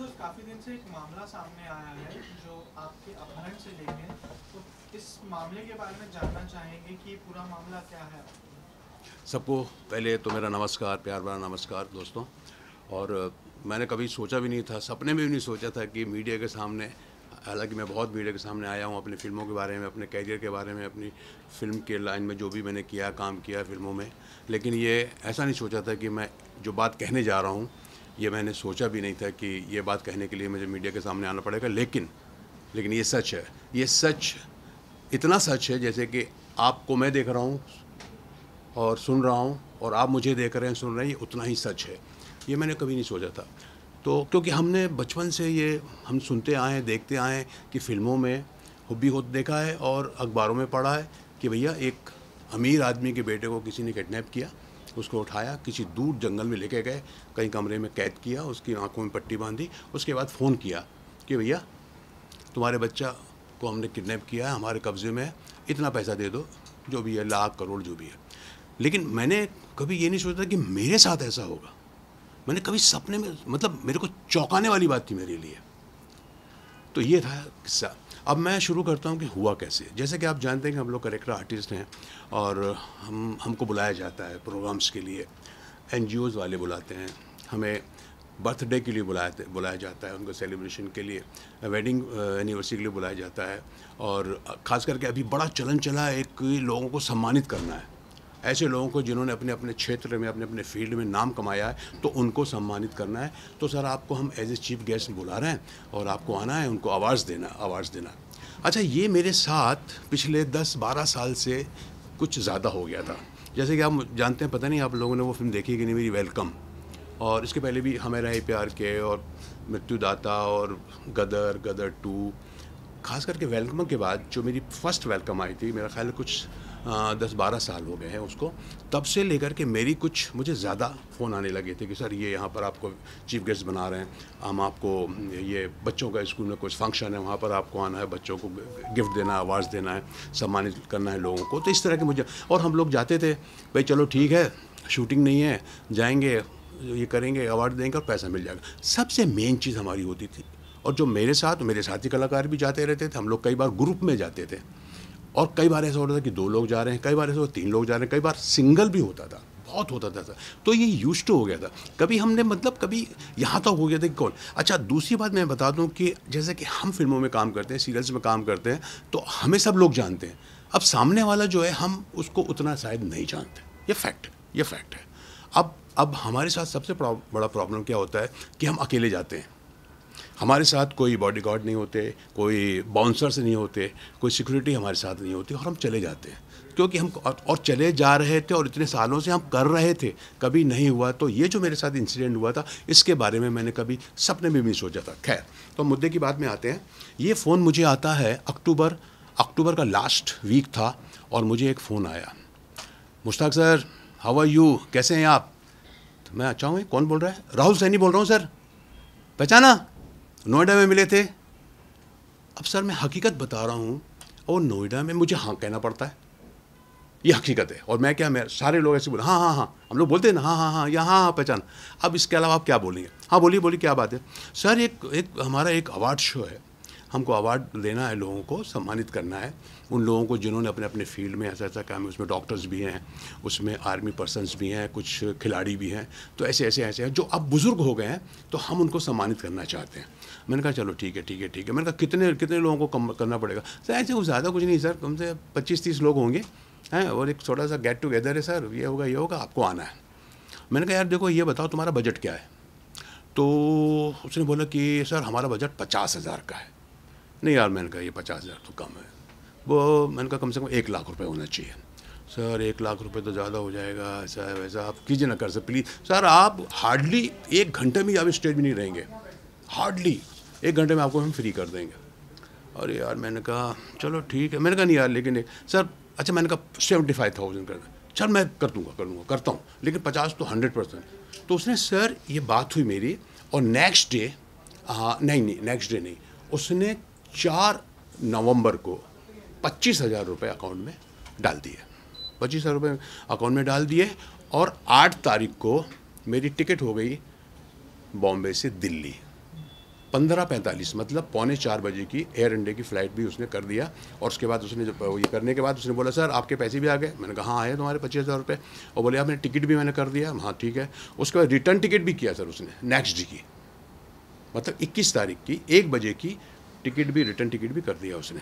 Sir काफ़ी दिन से एक मामला सामने आया है जो आपके अपहरण से लेके, तो इस मामले के बारे में जानना चाहेंगे कि पूरा मामला क्या है। सबको पहले तो मेरा नमस्कार, प्यार भरा नमस्कार दोस्तों। और मैंने कभी सोचा भी नहीं था, सपने में भी नहीं सोचा था कि मीडिया के सामने, हालांकि मैं बहुत मीडिया के सामने आया हूँ अपनी फ़िल्मों के बारे में, अपने कैरियर के बारे में, अपनी फ़िल्म के लाइन में जो भी मैंने किया, काम किया फ़िल्मों में। लेकिन ये ऐसा नहीं सोचा था कि मैं जो बात कहने जा रहा हूँ, ये मैंने सोचा भी नहीं था कि ये बात कहने के लिए मुझे मीडिया के सामने आना पड़ेगा। लेकिन ये सच है। ये सच इतना सच है जैसे कि आपको मैं देख रहा हूँ और सुन रहा हूँ, और आप मुझे देख रहे हैं, सुन रहे हैं, ये उतना ही सच है। ये मैंने कभी नहीं सोचा था। तो क्योंकि हमने बचपन से ये हम सुनते आए हैं, देखते आए हैं कि फ़िल्मों में हुब्बी खुद देखा है और अखबारों में पढ़ा है कि भैया एक अमीर आदमी के बेटे को किसी ने किडनैप किया, उसको उठाया, किसी दूर जंगल में लेके गए, कहीं कमरे में कैद किया, उसकी आंखों में पट्टी बांधी, उसके बाद फ़ोन किया कि भैया तुम्हारे बच्चा को हमने किडनैप किया है, हमारे कब्ज़े में है, इतना पैसा दे दो, जो भी है, लाख करोड़ जो भी है। लेकिन मैंने कभी ये नहीं सोचा कि मेरे साथ ऐसा होगा। मैंने कभी सपने में, मतलब मेरे को चौंकाने वाली बात थी मेरे लिए। तो ये था किस्सा। अब मैं शुरू करता हूँ कि हुआ कैसे। जैसे कि आप जानते हैं कि हम लोग करेक्टर आर्टिस्ट हैं और हमको बुलाया जाता है प्रोग्राम्स के लिए। एनजीओज़ वाले बुलाते हैं हमें, बर्थडे के लिए बुलाया जाता है, उनको सेलिब्रेशन के लिए, वेडिंग एनिवर्सरी के लिए बुलाया जाता है। और ख़ास करके अभी बड़ा चलन चला है एक लोगों को सम्मानित करना है, ऐसे लोगों को जिन्होंने अपने अपने क्षेत्र में, अपने अपने फील्ड में नाम कमाया है, तो उनको सम्मानित करना है। तो सर आपको हम एज ए चीफ गेस्ट बुला रहे हैं और आपको आना है, उनको आवाज़ देना। अच्छा, ये मेरे साथ पिछले 10-12 साल से कुछ ज़्यादा हो गया था। जैसे कि आप जानते हैं, पता नहीं आप लोगों ने वो फिल्म देखी कि नहीं, मेरी वेलकम। और इसके पहले भी हमें रहे प्यार के, और मृत्युदाता, और गदर 2। खास करके वेलकम के बाद जो मेरी फ़र्स्ट वेलकम आई थी, मेरा ख्याल है कुछ 10-12 साल हो गए हैं उसको, तब से लेकर के मुझे ज़्यादा फ़ोन आने लगे थे कि सर ये यहाँ पर आपको चीफ गेस्ट बना रहे हैं, हम आपको, ये बच्चों का स्कूल में कुछ फंक्शन है, वहाँ पर आपको आना है, बच्चों को गिफ्ट देना है, अवार्ड्स देना है, सम्मानित करना है लोगों को। तो इस तरह के मुझे, और हम लोग जाते थे, भाई चलो ठीक है, शूटिंग नहीं है, जाएंगे, ये करेंगे, अवार्ड देंगे और पैसा मिल जाएगा। सबसे मेन चीज़ हमारी होती थी। और जो मेरे साथी कलाकार भी जाते रहते थे, हम लोग कई बार ग्रुप में जाते थे, और कई बार ऐसा होता था कि 2 लोग जा रहे हैं, कई बार ऐसा होता 3 लोग जा रहे हैं, कई बार सिंगल भी होता था, बहुत होता था। तो ये यूज्ड टू हो गया था। कभी हमने, मतलब कभी यहाँ तक हो गया था कि कौन। अच्छा, दूसरी बात मैं बता दूं कि जैसे कि हम फिल्मों में काम करते हैं, सीरियल्स में काम करते हैं, तो हमें सब लोग जानते हैं। अब सामने वाला जो है, हम उसको उतना शायद नहीं जानते। ये फैक्ट है। अब हमारे साथ सबसे बड़ा प्रॉब्लम क्या होता है कि हम अकेले जाते हैं, हमारे साथ कोई बॉडीगार्ड नहीं होते, कोई बाउंसर्स नहीं होते, कोई सिक्योरिटी हमारे साथ नहीं होती, और हम चले जाते हैं क्योंकि हम और चले जा रहे थे, और इतने सालों से हम कर रहे थे, कभी नहीं हुआ। तो ये जो मेरे साथ इंसिडेंट हुआ था, इसके बारे में मैंने कभी सपने में भी नहीं सोचा था। खैर, तो मुद्दे की बात में आते हैं। ये फ़ोन मुझे आता है अक्टूबर का लास्ट वीक था, और मुझे एक फ़ोन आया, Mushtaq sir, how are you, कैसे हैं आप। तो मैं अच्छा हूँ, कौन बोल रहा है। राहुल सैनी बोल रहा हूँ सर, पहचाना, नोएडा में मिले थे। अब सर मैं हकीकत बता रहा हूँ, और नोएडा में मुझे हाँ कहना पड़ता है, ये हकीकत है। और मैं सारे लोग ऐसे बोले, हाँ, हम लोग बोलते हैं ना, हाँ, यहाँ पहचान। अब इसके अलावा आप क्या बोलेंगे। हाँ बोलिए क्या बात है। सर एक हमारा एक अवार्ड शो है, हमको अवार्ड देना है, लोगों को सम्मानित करना है, उन लोगों को जिन्होंने अपने अपने फील्ड में ऐसा काम है। उसमें डॉक्टर्स भी हैं, उसमें आर्मी पर्सन्स भी हैं, कुछ खिलाड़ी भी हैं, तो ऐसे हैं जो अब बुज़ुर्ग हो गए हैं, तो हम उनको सम्मानित करना चाहते हैं। मैंने कहा चलो ठीक है। मैंने कहा कितने लोगों को करना पड़ेगा। सर ऐसे कुछ ज़्यादा कुछ नहीं सर, कम से 25-30 लोग होंगे हैं, और एक छोटा सा गेट टुगेदर है सर, ये होगा, आपको आना है। मैंने कहा यार देखो, ये बताओ तुम्हारा बजट क्या है। तो उसने बोला कि सर हमारा बजट 50,000 का है। नहीं यार, मैंने कहा ये 50,000 तो कम है। वो मैंने कहा कम से कम 1 लाख रुपए होना चाहिए। सर 1 लाख रुपए तो ज़्यादा हो जाएगा, ऐसा है वैसा, आप कीजिए ना, कर सर प्लीज़। सर आप हार्डली 1 घंटे में आप स्टेज में नहीं रहेंगे, हार्डली 1 घंटे में आपको हम फ्री कर देंगे। अरे यार, मैंने कहा चलो ठीक है। मैंने कहा नहीं यार, लेकिन सर, अच्छा, मैंने कहा 75,000 कर दें। चल मैं करता हूँ, लेकिन 50 तो 100%। तो उसने, सर ये बात हुई मेरी, और नेक्स्ट डे, नेक्स्ट डे नहीं, उसने 4 नवंबर को 25,000 रुपये अकाउंट में डाल दिए। 25,000 रुपये अकाउंट में डाल दिए, और 8 तारीख को मेरी टिकट हो गई बॉम्बे से दिल्ली। 15:45 मतलब 3:45 बजे की एयर इंडिया की फ़्लाइट भी उसने कर दिया। और उसके बाद उसने जब ये करने के बाद उसने बोला सर आपके पैसे भी आ गए। मैंने कहा हाँ आए तुम्हारे 25,000 रुपये। और बोले आपने टिकट भी मैंने कर दिया। हाँ ठीक है। उसके बाद रिटर्न टिकट भी किया सर उसने नेक्स्ट डे की, मतलब 21 तारीख की 1 बजे की टिकट भी, रिटर्न टिकट भी कर दिया उसने।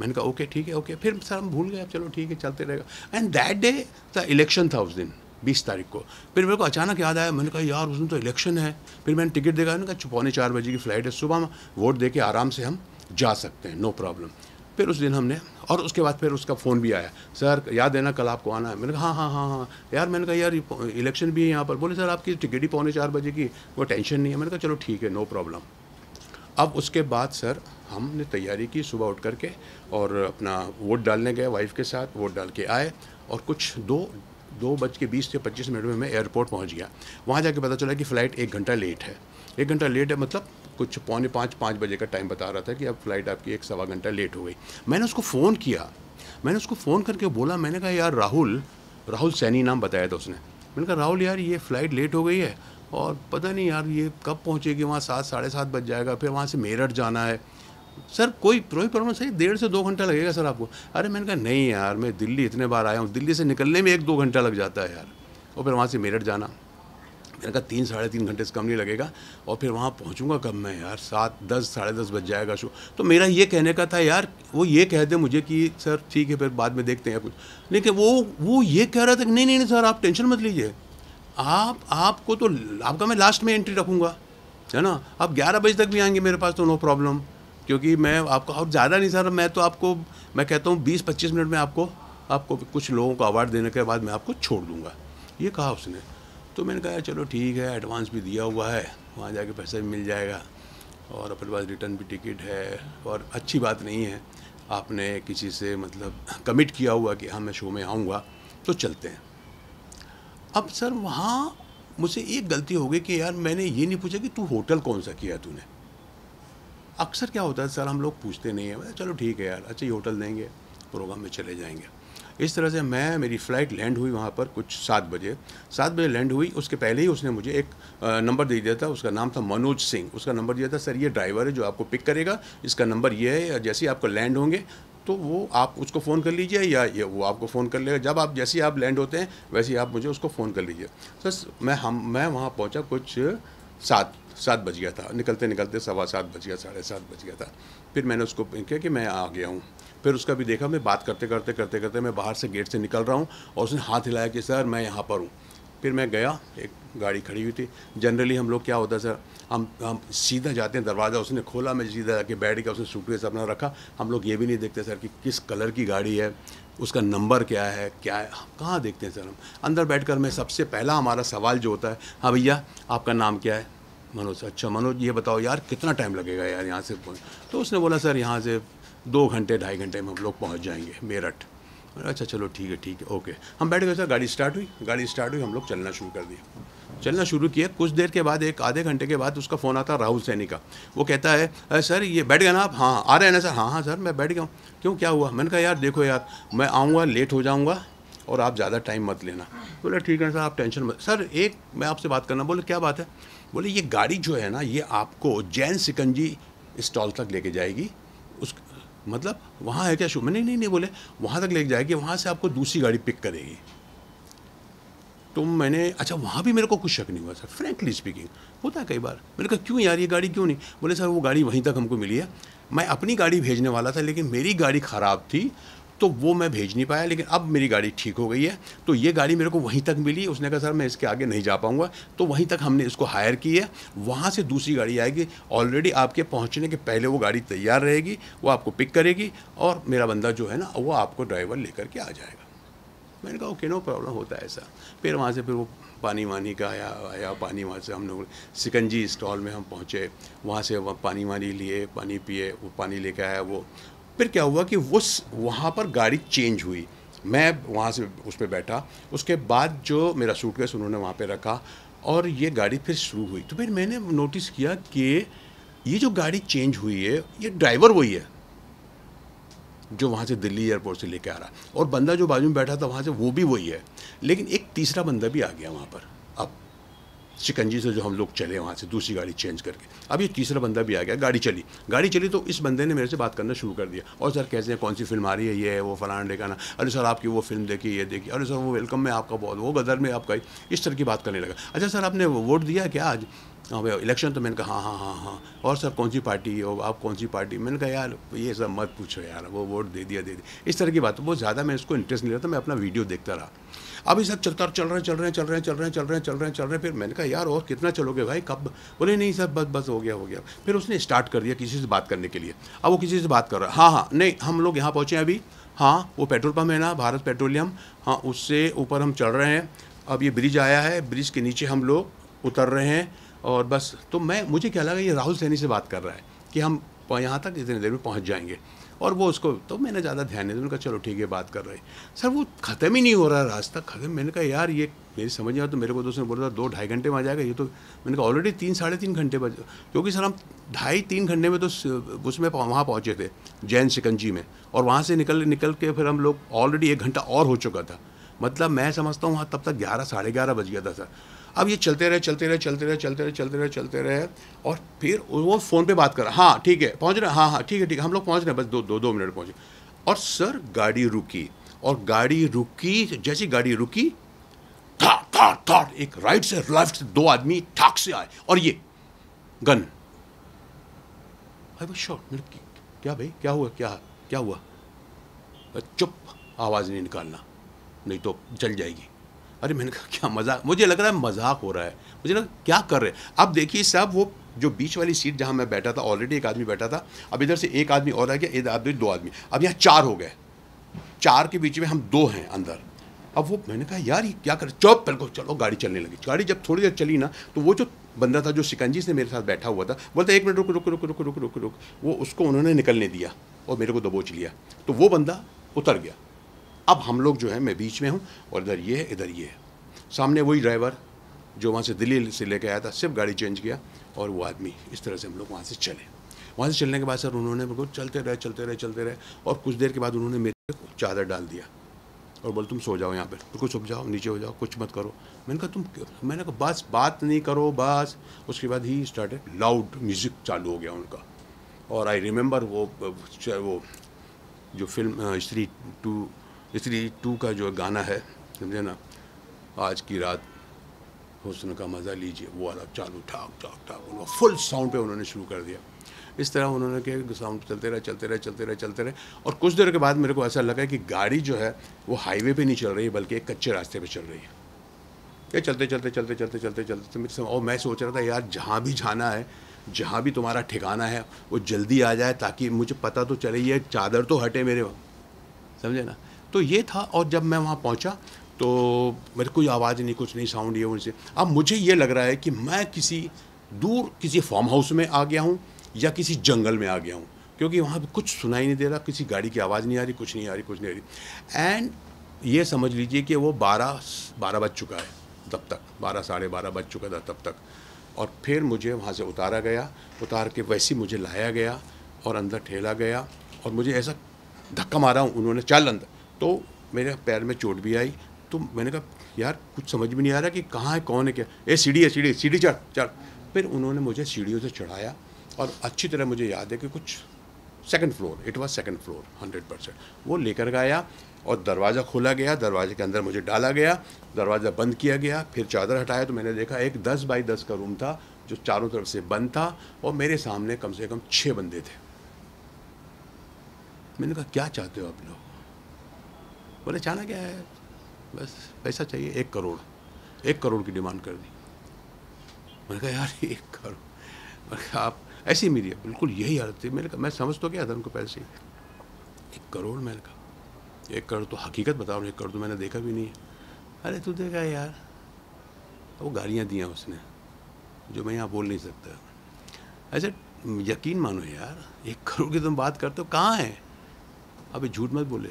मैंने कहा ओके ठीक है ओके। फिर सर हम भूल गए, चलो ठीक है चलते रहेगा। And that day the election था उस दिन 20 तारीख को। फिर मेरे को अचानक याद आया, मैंने कहा यार उस दिन तो इलेक्शन है। फिर मैंने टिकट देखा, मैंने कहा 3:45 बजे की फ़्लाइट है, सुबह हम वोट दे के आराम से हम जा सकते हैं, नो प्रॉब्लम। फिर उस दिन हमने, और उसके बाद फिर उसका फ़ोन भी आया, सर याद है ना कल आपको आना है। मैंने कहा हाँ हाँ हाँ हाँ यार। मैंने कहा यार इलेक्शन भी है यहाँ पर। बोले सर आपकी टिकट ही 3:45 बजे की, वो टेंशन नहीं है। मैंने कहा चलो ठीक है नो प्रॉब्लम। अब उसके बाद सर हमने तैयारी की सुबह उठ करके और अपना वोट डालने गए वाइफ के साथ, वोट डाल के आए और कुछ 2:20 से 25 मिनट में मैं एयरपोर्ट पहुंच गया। वहां जाके पता चला कि फ़्लाइट 1 घंटा लेट है। 1 घंटा लेट है मतलब कुछ 4:45-5 बजे का टाइम बता रहा था कि अब फ़्लाइट आपकी 1 सवा घंटा लेट हो गई। मैंने उसको फ़ोन किया, मैंने उसको फ़ोन करके बोला, मैंने कहा यार राहुल सैनी नाम बताया था उसने। मैंने कहा राहुल यार ये फ़्लाइट लेट हो गई है और पता नहीं यार ये कब पहुंचेगी वहाँ, 7 साढ़े 7 बज जाएगा, फिर वहाँ से मेरठ जाना है। सर कोई प्रॉब्लम सही 1.5 से 2 घंटा लगेगा सर आपको। अरे मैंने कहा नहीं यार मैं दिल्ली इतने बार आया हूँ, दिल्ली से निकलने में 1-2 घंटा लग जाता है यार, और फिर वहाँ से मेरठ जाना। मैंने कहा 3 साढ़े 3 घंटे से कम नहीं लगेगा। और फिर वहाँ पहुँचूँगा कब मैं यार, 7-10 साढ़े 10 बज जाएगा शो। तो मेरा ये कहने का था यार वो ये कह दे मुझे कि सर ठीक है फिर बाद में देखते हैं कुछ, लेकिन वो ये कह रहा था कि नहीं सर आप टेंशन मत लीजिए, आपको तो आपका मैं लास्ट में एंट्री रखूँगा, है ना। आप 11 बजे तक भी आएंगे मेरे पास तो नो प्रॉब्लम, क्योंकि मैं आपको और ज़्यादा नहीं सर, मैं तो आपको मैं कहता हूँ 20-25 मिनट में आपको कुछ लोगों को अवार्ड देने के बाद मैं आपको छोड़ दूँगा, ये कहा उसने। तो मैंने कहा चलो ठीक है, एडवांस भी दिया हुआ है, वहाँ जाके पैसा भी मिल जाएगा और अपने पास रिटर्न भी टिकट है। और अच्छी बात नहीं है आपने किसी से मतलब कमिट किया हुआ कि हाँ मैं शो में आऊँगा, तो चलते हैं। अब सर वहाँ मुझसे एक गलती हो गई कि यार मैंने ये नहीं पूछा कि तू होटल कौन सा किया तूने। अक्सर क्या होता है सर हम लोग पूछते नहीं है, चलो ठीक है यार अच्छा ये होटल देंगे, प्रोग्राम में चले जाएंगे। इस तरह से मेरी फ़्लाइट लैंड हुई वहाँ पर कुछ 7 बजे लैंड हुई। उसके पहले ही उसने मुझे एक नंबर दे दिया था, उसका नाम था मनोज सिंह। उसका नंबर दिया था, सर ये ड्राइवर है जो आपको पिक करेगा, इसका नंबर ये है, जैसे ही आपको लैंड होंगे तो वो आप उसको फ़ोन कर लीजिए या ये वो आपको फ़ोन कर लेगा। जब आप जैसे ही आप लैंड होते हैं वैसे ही आप मुझे उसको फ़ोन कर लीजिए। सर मैं वहाँ पहुँचा कुछ 7 बज गया था, निकलते 7:15 बज गया, 7:30 बज गया था। फिर मैंने उसको कहा कि मैं आ गया हूँ। फिर उसका भी देखा, मैं बात करते मैं बाहर से गेट से निकल रहा हूँ और उसने हाथ हिलाया कि सर मैं यहाँ पर हूँ। फिर मैं गया, एक गाड़ी खड़ी हुई थी। जनरली हम लोग क्या होता है सर, हम सीधा जाते हैं, दरवाज़ा उसने खोला, मैं सीधा जाके बैठ गया, उसने सूटकेस अपना रखा। हम लोग ये भी नहीं देखते सर कि किस कलर की गाड़ी है, उसका नंबर क्या है कहाँ देखते हैं सर हम। अंदर बैठकर मैं सबसे पहला हमारा सवाल जो होता है, हाँ भैया आपका नाम क्या है। मनोज। अच्छा मनोज ये बताओ यार कितना टाइम लगेगा यार यहाँ से पहुँच। तो उसने बोला सर यहाँ से 2 घंटे 2.5 घंटे में हम लोग पहुँच जाएंगे मेरठ। अच्छा चलो ठीक है ओके। हम बैठ गए सर, गाड़ी स्टार्ट हुई, हम लोग चलना शुरू कर दिया। चलना शुरू किए, कुछ देर के बाद एक आधे घंटे के बाद उसका फ़ोन आता राहुल सैनी का। वो कहता है सर ये बैठ गए ना आप, हाँ आ रहे हैं ना सर, हाँ सर मैं बैठ गया हूँ। क्यों क्या हुआ। मैंने कहा यार देखो यार मैं आऊँगा लेट हो जाऊँगा और आप ज़्यादा टाइम मत लेना। बोले ठीक है सर आप टेंशन मत। सर एक मैं आपसे बात करना। बोले क्या बात है। बोले ये गाड़ी जो है ना ये आपको जैन सिकंजी स्टॉल तक लेके जाएगी। उस मतलब वहाँ है क्या शो में। नहीं बोले वहाँ तक लेके जाएगी, वहाँ से आपको दूसरी गाड़ी पिक करेगी। तो मैंने अच्छा वहाँ भी मेरे को कुछ शक नहीं हुआ सर, फ्रैंकली स्पीकिंग होता है कई बार। मैंने कहा क्यों यार ये गाड़ी क्यों नहीं। बोले सर वो गाड़ी वहीं तक हमको मिली है, मैं अपनी गाड़ी भेजने वाला था लेकिन मेरी गाड़ी ख़राब थी तो वो मैं भेज नहीं पाया, लेकिन अब मेरी गाड़ी ठीक हो गई है तो ये गाड़ी मेरे को वहीं तक मिली। उसने कहा सर मैं इसके आगे नहीं जा पाऊँगा, तो वहीं तक हमने इसको हायर की है, वहाँ से दूसरी गाड़ी आएगी, ऑलरेडी आपके पहुँचने के पहले वो गाड़ी तैयार रहेगी, वो आपको पिक करेगी और मेरा बंदा जो है ना वो आपको ड्राइवर लेकर के आ जाएगा। मैंने कहा ओके नो प्रॉब्लम, होता है ऐसा। फिर वहाँ से फिर वो पानी वानी का आया पानी, वहाँ से हम लोग सिकंजी स्टॉल में हम पहुँचे, वहाँ से पानी वानी लिए, पानी पिए, वो पानी लेके आया वो। फिर क्या हुआ कि वहाँ पर गाड़ी चेंज हुई, मैं वहाँ से उस पर बैठा, उसके बाद जो मेरा सूटकेस उन्होंने वहाँ पे रखा और ये गाड़ी फिर शुरू हुई। तो फिर मैंने नोटिस किया कि ये जो गाड़ी चेंज हुई है ये ड्राइवर वही है जो वहाँ से दिल्ली एयरपोर्ट से लेके आ रहा, और बंदा जो बाजू में बैठा था वहाँ से वो भी वही है, लेकिन एक तीसरा बंदा भी आ गया वहाँ पर। अब शिकंजी से जो हम लोग चले वहाँ से दूसरी गाड़ी चेंज करके। अब ये तीसरा बंदा भी आ गया, गाड़ी चली तो इस बंदे ने मेरे से बात करना शुरू कर दिया। और सर कैसे हैं, कौन सी फिल्म आ रही है, ये है वो फलाना ढेकाना, अरे सर आपकी वो फिल्म देखी, ये देखी, अरे सर वो वेलकम में आपका बहुत, वो गदर में आपका, इस तरह की बात करने लगा। अच्छा सर आपने वोट दिया क्या आज, हाँ भाई इलेक्शन, तो मैंने कहा हाँ। और सर कौन सी पार्टी हो आप, कौन सी पार्टी, मैंने कहा यार ये सब मत पूछो यार, वो वोट दे दिया। इस तरह की बात, बहुत ज़्यादा मैं इसको इंटरेस्ट नहीं लेता, मैं अपना वीडियो देखता रहा। अब ये सब चल रहे हैं। फिर मैंने कहा यार और कितना चलोगे भाई, कब, बोले नहीं सर बस हो गया। फिर उसने स्टार्ट कर दिया किसी से बात करने के लिए। अब वो किसी से बात कर रहा है, हाँ नहीं हम लोग यहाँ पहुँचे अभी, हाँ वो पेट्रोल पम्प है ना भारत पेट्रोलियम, हाँ उससे ऊपर हम चढ़ रहे हैं, अब ये ब्रिज आया है, ब्रिज के नीचे हम लोग उतर रहे हैं और बस। तो मुझे क्या लगा ये राहुल सैनी से बात कर रहा है कि हम यहाँ तक इतनी देर में पहुँच जाएंगे। और वो उसको, तो मैंने ज़्यादा ध्यान नहीं दिया, मैंने कहा चलो ठीक है बात कर रहे हैं। सर वो ख़त्म ही नहीं हो रहा रास्ता, ख़त्म। मैंने कहा यार ये मेरी समझ में आया, तो मेरे को तो उसने बोला था 2-2.5 घंटे में आ जाएगा, ये तो मैंने कहा ऑलरेडी 3-3.5 घंटे बज, क्योंकि सर हम 2.5-3 घंटे में तो उसमें वहाँ पहुँचे थे जैन शिकंजी में, और वहाँ से निकल के फिर हम लोग ऑलरेडी 1 घंटा और हो चुका था। मतलब मैं समझता हूँ वहाँ तब तक 11-11:30 बज गया था सर। अब ये चलते रहे और फिर वो फ़ोन पे बात कर रहा, हाँ ठीक है पहुँच रहे, हाँ ठीक है हम लोग पहुँच रहे हैं, बस 2 मिनट पहुँचे। और सर गाड़ी रुकी, और गाड़ी रुकी, जैसी गाड़ी रुकी ठाट एक राइट से लेफ्ट से 2 आदमी ठाक से आए, और ये गन। आई वाज शॉक्ड, क्या भाई क्या हुआ? चुप, आवाज़ नहीं निकालना नहीं तो चल जाएगी। अरे मैंने कहा क्या मजाक, मुझे लग रहा है मजाक हो रहा है, मुझे लगा क्या कर रहे हैं। अब देखिए साहब, वो जो बीच वाली सीट जहाँ मैं बैठा था ऑलरेडी एक आदमी बैठा था, अब इधर से एक आदमी और आ गया, इधर आदमी 2 आदमी, अब यहाँ 4 हो गए, 4 के बीच में हम 2 हैं अंदर। अब वो मैंने कहा यार ये क्या कर, चुप पहले को, चलो गाड़ी चलने लगी। गाड़ी जब थोड़ी देर चली ना, तो वो जो बंदा था जो शिकंजी से मेरे साथ बैठा हुआ था, बोलता 1 मिनट रुक, वो उसको उन्होंने निकलने दिया और मेरे को दबोच लिया, तो वो बंदा उतर गया। अब हम लोग जो है, मैं बीच में हूँ और इधर ये है, इधर ये है, सामने वही ड्राइवर जो वहाँ से दिल्ली से लेके आया था, सिर्फ गाड़ी चेंज किया, और वो आदमी। इस तरह से हम लोग वहाँ से चले। वहाँ से चलने के बाद सर उन्होंने मेरे को चलते रहे, और कुछ देर के बाद उन्होंने मेरे को चादर डाल दिया और बोले तुम सो जाओ यहाँ पर, बिल्कुल सो जाओ, नीचे हो जाओ, कुछ मत करो। मैंने कहा बस बात नहीं करो बस। उसके बाद ही स्टार्टेड, लाउड म्यूज़िक चालू हो गया उनका। और आई रिमेंबर वो जो फिल्म स्त्री 2 का जो गाना है, समझे ना, आज की रात हुस्न का मज़ा लीजिए, वो वाला चालू ठाक फुल साउंड पे उन्होंने शुरू कर दिया। इस तरह उन्होंने कि साउंड चलते रहे। और कुछ देर के बाद मेरे को ऐसा लगा कि गाड़ी जो है वो हाईवे पे नहीं चल रही है, बल्कि एक कच्चे रास्ते पे चल रही है। ये चलते और मैं सोच रहा था यार जहाँ भी जाना है, जहाँ भी तुम्हारा ठिकाना है, वो जल्दी आ जाए ताकि मुझे पता तो चले, ये चादर तो हटे मेरे, समझे ना। तो ये था। और जब मैं वहाँ पहुँचा तो मेरे कोई आवाज़ नहीं, कुछ नहीं, साउंड ये उनसे। अब मुझे ये लग रहा है कि मैं किसी फार्म हाउस में आ गया हूँ या किसी जंगल में आ गया हूँ, क्योंकि वहाँ कुछ सुनाई नहीं दे रहा, किसी गाड़ी की आवाज़ नहीं आ रही, कुछ नहीं आ रही। एंड ये समझ लीजिए कि वो 12 बज चुका है तब तक, 12-12:30 बज चुका था तब तक। और फिर मुझे वहाँ से उतार के वैसे मुझे लाया गया और अंदर ठेला गया, और मुझे ऐसा धक्का मारा उन्होंने, चल अंदर, तो मेरे पैर में चोट भी आई। तो मैंने कहा यार कुछ समझ में नहीं आ रहा कि कहाँ है, कौन है, क्या, सीढ़ी चढ़। फिर उन्होंने मुझे सीढ़ियों से चढ़ाया, और अच्छी तरह मुझे याद है कि कुछ 2nd floor, it was 2nd floor 100%, वो लेकर गया, और दरवाज़ा खोला गया, दरवाजे के अंदर मुझे डाला गया, दरवाज़ा बंद किया गया। फिर चादर हटाया तो मैंने देखा एक 10 बाई 10 का रूम था जो चारों तरफ से बंद था, और मेरे सामने कम से कम 6 बंदे थे। मैंने कहा क्या चाहते हो आप लोग? बोले चाहना क्या है, बस पैसा चाहिए, 1 करोड़ की डिमांड कर दी। मैंने कहा यार 1 करोड़, मैंने कहा आप ऐसी मेरी बिल्कुल यही हालत थी। मैंने कहा मैं समझ तो क्या था उनको पैसे, 1 करोड़, मैंने कहा 1 करोड़ तो हकीकत बता रहा हूँ, 1 करोड़ तो मैंने देखा भी नहीं है। अरे तू देखा यार, वो गालियाँ दियाँ उसने जो मैं यहाँ बोल नहीं सकता। ऐसे यकीन मानो यार, 1 करोड़ की तुम बात करते हो, कहाँ है? अबे झूठ मत बोले,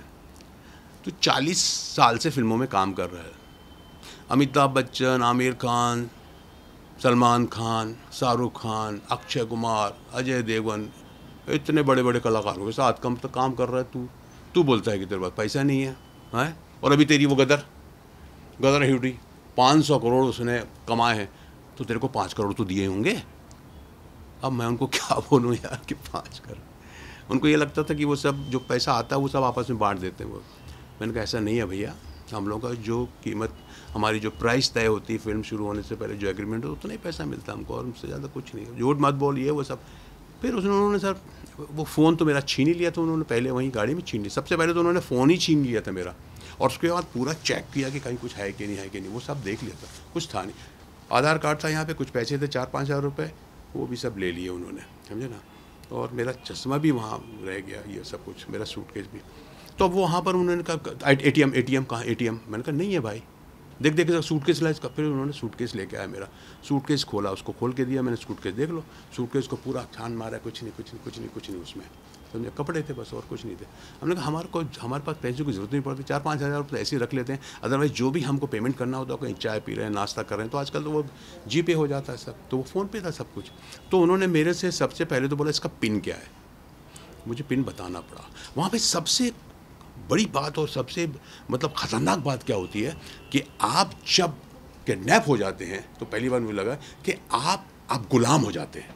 तू 40 साल से फिल्मों में काम कर रहा है। अमिताभ बच्चन, आमिर खान, सलमान खान, शाहरुख खान, अक्षय कुमार, अजय देवगन, इतने बड़े बड़े कलाकारों के साथ काम कर रहा है तू बोलता है कि तेरे पास पैसा नहीं है, हैं? और अभी तेरी वो गदर हिउडी 500 करोड़ उसने कमाए हैं, तो तेरे को 5 करोड़ तो दिए होंगे। अब मैं उनको क्या बोलूँ यार कि 5 करोड़। उनको ये लगता था कि वो सब जो पैसा आता है वो सब आपस में बांट देते हैं वो। मैंने कहा ऐसा नहीं है भैया, हम लोगों का जो कीमत, हमारी जो प्राइस तय होती है फिल्म शुरू होने से पहले, जो एग्रीमेंट हो, उतना ही पैसा मिलता है हमको, और उससे ज़्यादा कुछ नहीं। झूठ मत बोलिए वो सब। फिर उन्होंने सर वो फ़ोन तो मेरा छीन ही लिया था उन्होंने, पहले वहीं गाड़ी में छीन लिया। सबसे पहले तो उन्होंने फ़ोन ही छीन लिया था मेरा, और उसके बाद पूरा चेक किया कि कहीं कुछ है कि नहीं है कि नहीं, वो सब देख लिया था, कुछ था नहीं। आधार कार्ड था यहाँ पे, कुछ पैसे थे 4-5 हज़ार रुपये, वो भी सब ले लिए उन्होंने, समझे ना। और मेरा चश्मा भी वहाँ रह गया, ये सब कुछ, मेरा सूटकेस भी। तो अब वहाँ पर उन्होंने कहा एटीएम कहाँ, एटीएम। मैंने कहा नहीं है भाई, देख देख सूटकेस ला इसका। फिर उन्होंने सूटकेस लेके आया मेरा, सूटकेस खोला, उसको खोल के दिया मैंने, सूटकेस देख लो। सूटकेस को पूरा छान मारा, कुछ नहीं उसमें, समझे, कपड़े थे बस और कुछ नहीं थे। हमने कहा हमारे पास पैसे की ज़रूरत नहीं पड़ती, 4-5 हज़ार रुपये ऐसे ही रख लेते हैं, अदरवाइज़ जो भी हमको पेमेंट करना होता है, कहीं चाय पी रहे हैं, नाश्ता कर रहे हैं, तो आजकल तो वो जीपे हो जाता है सब, तो वो फ़ोन पे था सब कुछ। तो उन्होंने मेरे से सबसे पहले तो बोला इसका पिन क्या है, मुझे पिन बताना पड़ा। वहाँ पे सबसे बड़ी बात और सबसे मतलब ख़तरनाक बात क्या होती है कि आप जब किडनैप हो जाते हैं तो पहली बार मुझे लगा कि आप गुलाम हो जाते हैं,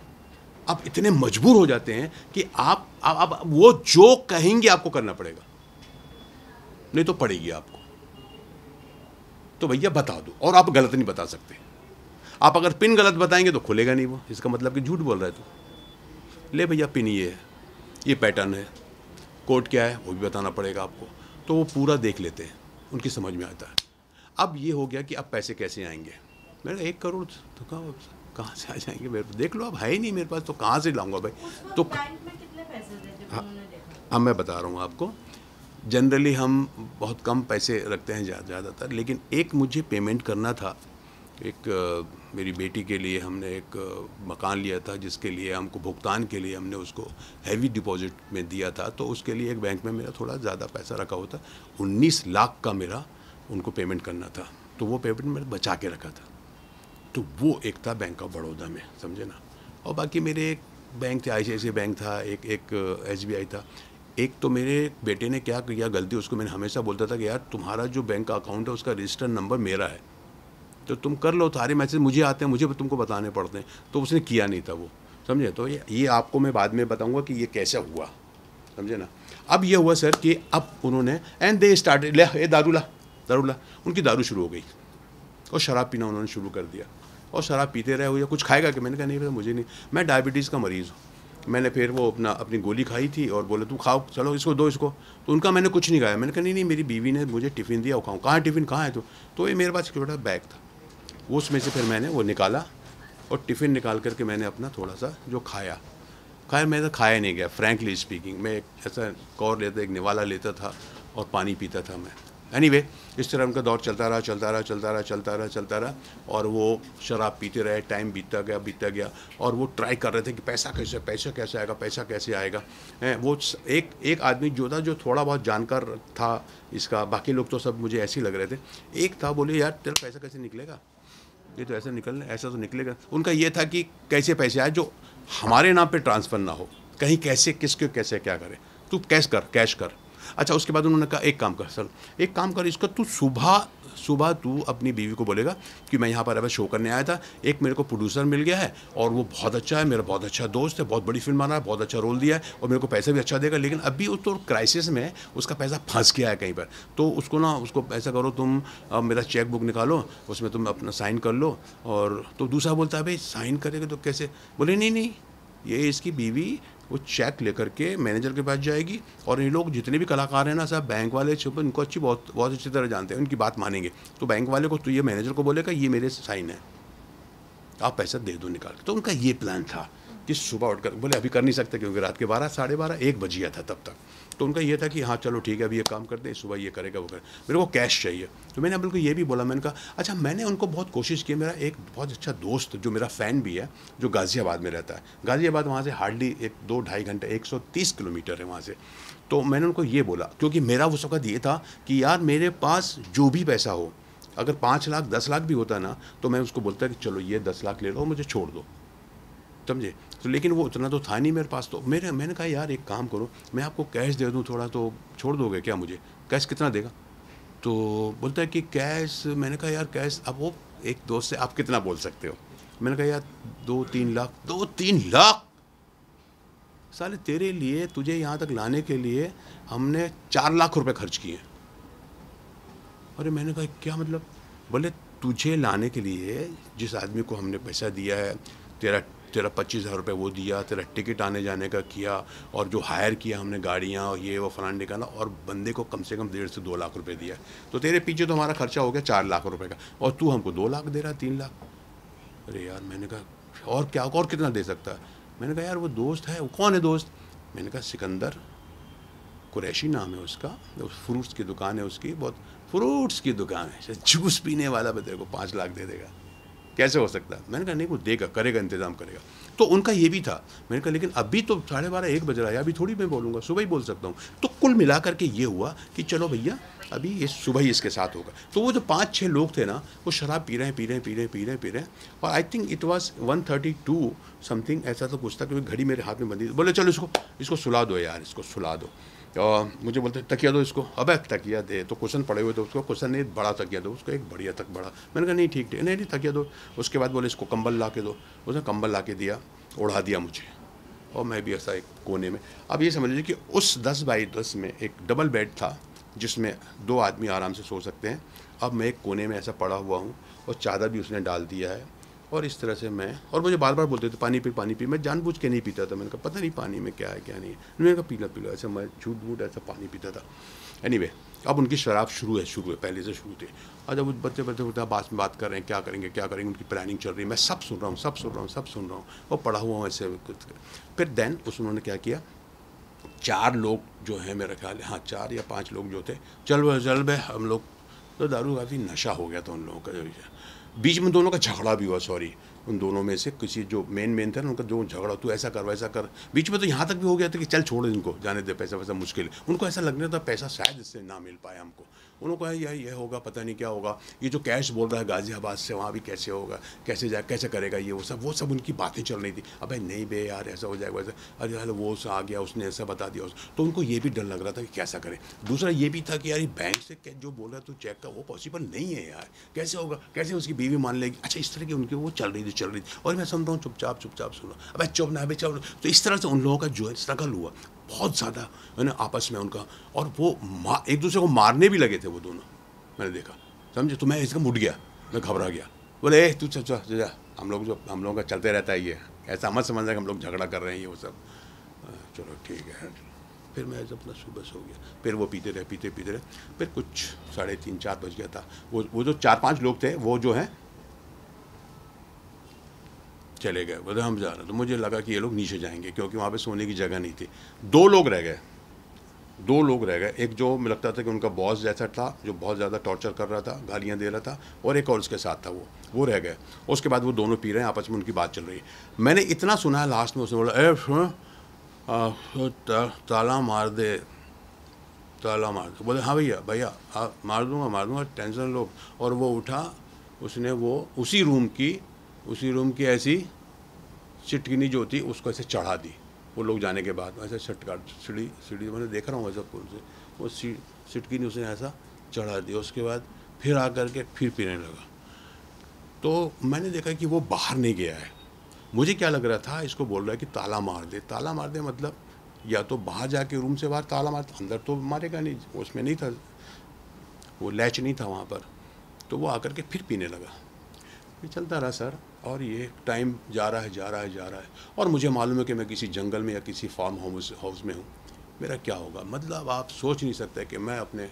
आप इतने मजबूर हो जाते हैं कि आप वो जो कहेंगे आपको करना पड़ेगा, नहीं तो पड़ेगी आपको। तो भैया बता दो, और आप गलत नहीं बता सकते। आप अगर पिन गलत बताएंगे तो खुलेगा नहीं वो, इसका मतलब कि झूठ बोल रहा है तो। ले भैया पिन ये है, ये पैटर्न है, कोड क्या है वो भी बताना पड़ेगा आपको। तो वो पूरा देख लेते हैं, उनकी समझ में आता है। अब ये हो गया कि अब पैसे कैसे आएंगे। मैंने 1 करोड़ तो कहाँ से आ जाएंगे, मेरे को देख लो, अब है ही नहीं मेरे पास, तो कहाँ से लाऊंगा भाई। तो बैंक में कितने पैसे थे जब उन्होंने देखा? अब मैं बता रहा हूँ आपको, जनरली हम बहुत कम पैसे रखते हैं ज़्यादातर, लेकिन एक मुझे पेमेंट करना था। एक मेरी बेटी के लिए हमने एक मकान लिया था, जिसके लिए हमको भुगतान के लिए हमने उसको हैवी डिपॉजिट में दिया था, तो उसके लिए एक बैंक में मेरा थोड़ा ज़्यादा पैसा रखा होता, 19 लाख का मेरा उनको पेमेंट करना था। तो वो पेमेंट मैंने बचा के रखा था, तो वो एक था बैंक ऑफ बड़ौदा में, समझे ना। और बाकी मेरे एक बैंक थे, ICICI बैंक था, एक SBI था। एक तो मेरे बेटे ने क्या किया गलती, उसको मैंने हमेशा बोलता था कि यार तुम्हारा जो बैंक का अकाउंट है उसका रजिस्टर नंबर मेरा है, तो तुम कर लो, सारे मैसेज मुझे आते हैं, मुझे तुमको बताने पड़ते हैं। तो उसने किया नहीं था वो, समझे। तो ये आपको मैं बाद में बताऊंगा कि ये कैसे हुआ, समझे ना। अब ये हुआ सर कि अब उन्होंने एंड दे स्टार्ट ले दारू ला, उनकी दारू शुरू हो गई, और शराब पीना उन्होंने शुरू कर दिया, और शराब पीते रहे। हुए कुछ खाएगा कि, मैंने कहा नहीं मुझे नहीं, मैं डायबिटीज़ का मरीज़ हूँ। मैंने फिर वो अपनी गोली खाई थी, और बोले तू खाओ, चलो इसको दो इसको। तो उनका मैंने कुछ नहीं खाया। मैंने कहा नहीं मेरी बीवी ने मुझे टिफ़िन दिया, वो खाऊँ। कहाँ टिफ़िन, कहाँ है? तो ये मेरे पास छोटा बैग था, उसमें से फिर मैंने वो निकाला, और टिफ़िन निकाल करके मैंने अपना थोड़ा सा जो खाया, मैं तो खाया नहीं गया फ्रैंकली स्पीकिंग। मैं ऐसा कौर लेता, एक निवाला लेता था, और पानी पीता था मैं। एनीवे, इस तरह उनका दौर चलता रहा, और वो शराब पीते रहे। टाइम बीतता गया, और वो ट्राई कर रहे थे कि पैसा कैसे आएगा। वो एक आदमी जो था, जो थोड़ा बहुत जानकार था इसका, बाकी लोग तो सब मुझे ऐसे ही लग रहे थे। एक था, बोले यार तेरा पैसा कैसे निकलेगा, ये तो ऐसा तो निकलेगा। उनका ये था कि कैसे पैसे आए जो हमारे नाम पे ट्रांसफ़र ना हो, कहीं कैसे किसके कैसे क्या करे, तू कैश कर। अच्छा, उसके बाद उन्होंने कहा एक काम कर इसका, तू सुबह तू अपनी बीवी को बोलेगा कि मैं यहाँ पर अब शो करने आया था, एक मेरे को प्रोड्यूसर मिल गया है, और वो बहुत अच्छा है, मेरा बहुत अच्छा दोस्त है, बहुत बड़ी फिल्म बना है, बहुत अच्छा रोल दिया है, और मेरे को पैसा भी अच्छा देगा, लेकिन अभी उस तो क्राइसिस में उसका पैसा फंस गया है कहीं पर। तो उसको ऐसा करो, तुम मेरा चेक बुक निकालो, उसमें तुम अपना साइन कर लो। और तो दूसरा बोलता है भाई साइन करेगा तो कैसे? बोले नहीं, ये इसकी बीवी वो चेक लेकर के मैनेजर के पास जाएगी, और ये लोग जितने भी कलाकार हैं ना सब, बैंक वाले इनको बहुत अच्छी तरह जानते हैं, उनकी बात मानेंगे। तो बैंक वाले को, तो ये मैनेजर को बोलेगा ये मेरे साइन है, आप पैसा दे दो निकाल के। तो उनका ये प्लान था कि सुबह उठकर, बोले अभी कर नहीं सकते क्योंकि रात के 12, साढ़े 12, 1 बज गया था तब तक। तो उनका ये था कि हाँ चलो ठीक है, अभी ये काम करते हैं, सुबह ये करेगा वो करेगा, मेरे को कैश चाहिए। तो मैंने बिल्कुल ये भी बोला, मैंने कहा अच्छा, मैंने उनको बहुत कोशिश की। मेरा एक बहुत अच्छा दोस्त जो मेरा फ़ैन भी है, जो गाज़ियाबाद में रहता है, गाज़ियाबाद वहाँ से हार्डली 1-2-2.5 घंटे, 130 किलोमीटर है वहाँ से। तो मैंने उनको ये बोला, क्योंकि मेरा उस वक्त ये था कि यार मेरे पास जो भी पैसा हो, अगर 5 लाख 10 लाख भी होता ना, तो मैं उसको बोलता कि चलो ये 10 लाख ले लो, मुझे छोड़ दो, समझे। तो लेकिन वो उतना तो था नहीं मेरे पास। तो मैंने कहा यार एक काम करो, मैं आपको कैश दे दूं थोड़ा, तो छोड़ दोगे क्या मुझे? कैश कितना देगा? तो बोलता है कि कैश। मैंने कहा यार कैश, अब वो एक दोस्त से आप कितना बोल सकते हो, मैंने कहा यार 2-3 लाख, 2-3 लाख साले तेरे लिए, तुझे यहाँ तक लाने के लिए हमने 4 लाख रुपए खर्च किए। अरे मैंने कहा क्या मतलब? बोले तुझे लाने के लिए जिस आदमी को हमने पैसा दिया है, तेरा 25,000 रुपये वो दिया, तेरा टिकट आने जाने का किया, और जो हायर किया हमने गाड़ियाँ और ये वो फलान निकाला, और बंदे को कम से कम 1.5 से 2 लाख रुपए दिया, तो तेरे पीछे तो हमारा खर्चा हो गया 4 लाख रुपए का, और तू हमको 2 लाख दे रहा है, 3 लाख। अरे यार मैंने कहा और क्या, और कितना दे सकता है? मैंने कहा यार वो दोस्त है। वो कौन है दोस्त? मैंने कहा सिकंदर कुरैशी नाम है उसका, फ्रूट्स की दुकान है उसकी, बहुत फ्रूट्स की दुकान है, जूस पीने वाला तेरे को 5 लाख दे देगा, कैसे हो सकता है? मैंने कहा नहीं, वो देगा, करेगा, इंतज़ाम करेगा। तो उनका ये भी था। मैंने कहा लेकिन अभी तो 12:30-1 बज रहा है, अभी थोड़ी मैं बोलूँगा, सुबह ही बोल सकता हूँ। तो कुल मिला करके ये हुआ कि चलो भैया अभी ये सुबह ही इसके साथ होगा। तो वो जो 5-6 लोग थे ना, वो शराब पी रहे हैं, और I think it was 1:32 something, ऐसा तो कुछ था, क्योंकि घड़ी मेरे हाथ में बंदी। बोले चलो इसको सुला दो यार, इसको सुला दो। और मुझे बोलते तकिया दो इसको। अबे तकिया दे, तो क्वेश्चन पड़े हुए थे, उसको क्वेश्चन नहीं, बड़ा तकिया दो उसको, एक बढ़िया तक बड़ा। मैंने कहा नहीं ठीक, नहीं तकिया दो। उसके बाद बोले इसको कंबल ला के दो। उसने कंबल ला के दिया, ओढ़ा दिया मुझे, और मैं भी ऐसा एक कोने में। अब ये समझ लीजिए कि उस 10x10 में एक डबल बेड था जिसमें 2 आदमी आराम से सो सकते हैं। अब मैं एक कोने में ऐसा पड़ा हुआ हूँ, और चादर भी उसने डाल दिया है, और इस तरह से मैं, और मुझे बार बार बोलते थे पानी पी। मैं जानबूझ के नहीं पीता था। मैंने कहा पता नहीं पानी में क्या है क्या नहीं है। मैंने कहा पी लो, ऐसा मैं झूठ ऐसा पानी पीता था। एनीवे, अब उनकी शराब शुरू है, पहले से शुरू थे। और जब बच्चे बात कर रहे हैं, क्या करेंगे, उनकी प्लानिंग चल रही है, मैं सब सुन रहा हूँ, और पढ़ा हुआ हूँ ऐसे कुछ। फिर देन उन्होंने क्या किया, 4 लोग जो है मेरा ख्याल है, हाँ 4 या 5 लोग जो थे, चल बे हम लोग, तो दारू काफ़ी नशा हो गया था उन लोगों का। बीच में दोनों का झगड़ा भी हुआ, सॉरी, उन दोनों में से किसी जो मेन थे ना, उनका जो झगड़ा, तू ऐसा कर वैसा कर, बीच में तो यहाँ तक भी हो गया था कि चल छोड़ इनको, जाने दे, पैसा वैसा मुश्किल है। उनको ऐसा लगने था पैसा शायद इससे ना मिल पाए हमको। उनको कहा ये होगा, पता नहीं क्या होगा, ये जो कैश बोल रहा है गाज़ियाबाद से, वहाँ भी कैसे होगा, कैसे करेगा ये, वो सब उनकी बातें चल रही थी। अबे नहीं बे यार, ऐसा हो जाएगा वैसा, अरे यार वो आ गया, उसने ऐसा बता दिया। तो उनको ये भी डर लग रहा था कि कैसा करें। दूसरा ये भी था कि यार बैंक से जो बोल रहा है तू चेक का, वो पॉसिबल नहीं है यार, कैसे होगा, कैसे उसकी बीवी मान लेगी। अच्छा, इस तरह की उनकी वो चल रही थी, और मैं सुन रहा हूँ चुपचाप सुन रहा हूँ, अबे चुप ना, अबे चुप। तो इस तरह से उन लोगों का जो है स्ट्रगल हुआ बहुत ज़्यादा, है ना, आपस में उनका, और वो एक दूसरे को मारने भी लगे थे वो दोनों, मैंने देखा, समझे। तो मैं इसका मुड़ गया, मैं घबरा गया। बोले तू चल, हम लोगों का चलते रहता है ये, ऐसा मत समझना कि हम लोग झगड़ा कर रहे हैं, ये वो सब। चलो ठीक है। फिर मैं अपना सुबह सो गया। फिर वो पीते रहे। फिर कुछ 3:30-4 बज गया था। वो जो 4-5 लोग थे, वो जो हैं चले गए, बोले हम जा रहे हैं। तो मुझे लगा कि ये लोग नीचे जाएंगे, क्योंकि वहाँ पे सोने की जगह नहीं थी। 2 लोग रह गए। एक जो मुझे लगता था कि उनका बॉस जैसा था, जो बहुत ज़्यादा टॉर्चर कर रहा था, गालियाँ दे रहा था, और एक और उसके साथ था, वो रह गए। उसके बाद वो दोनों पी रहे हैं, आपस में उनकी बात चल रही है। मैंने इतना सुना है, लास्ट में उसने बोला ताला मार दे। बोले हाँ भैया हाँ, मार दूंगा, टेंशन लो। और वो उठा, उसने वो उसी रूम की ऐसी चिटकिनी जो थी उसको ऐसे चढ़ा दी। वो लोग जाने के बाद ऐसे सीढ़ी मैंने देख रहा हूँ ऐसा पुल से, वो चिटकिनी उसने ऐसा चढ़ा दी। उसके बाद फिर आकर के फिर पीने लगा। तो मैंने देखा कि वो बाहर नहीं गया है। मुझे क्या लग रहा था, इसको बोल रहा है कि ताला मार दे, मतलब या तो बाहर जाके रूम से बाहर ताला मार, अंदर तो मारेगा नहीं, उसमें नहीं था, वो लैच नहीं था वहाँ पर। तो वो आकर के फिर पीने लगा। ये चलता रहा सर, और ये टाइम जा रहा है, और मुझे मालूम है कि मैं किसी जंगल में या किसी फार्म हाउस में हूँ। मेरा क्या होगा, मतलब आप सोच नहीं सकते कि मैं अपने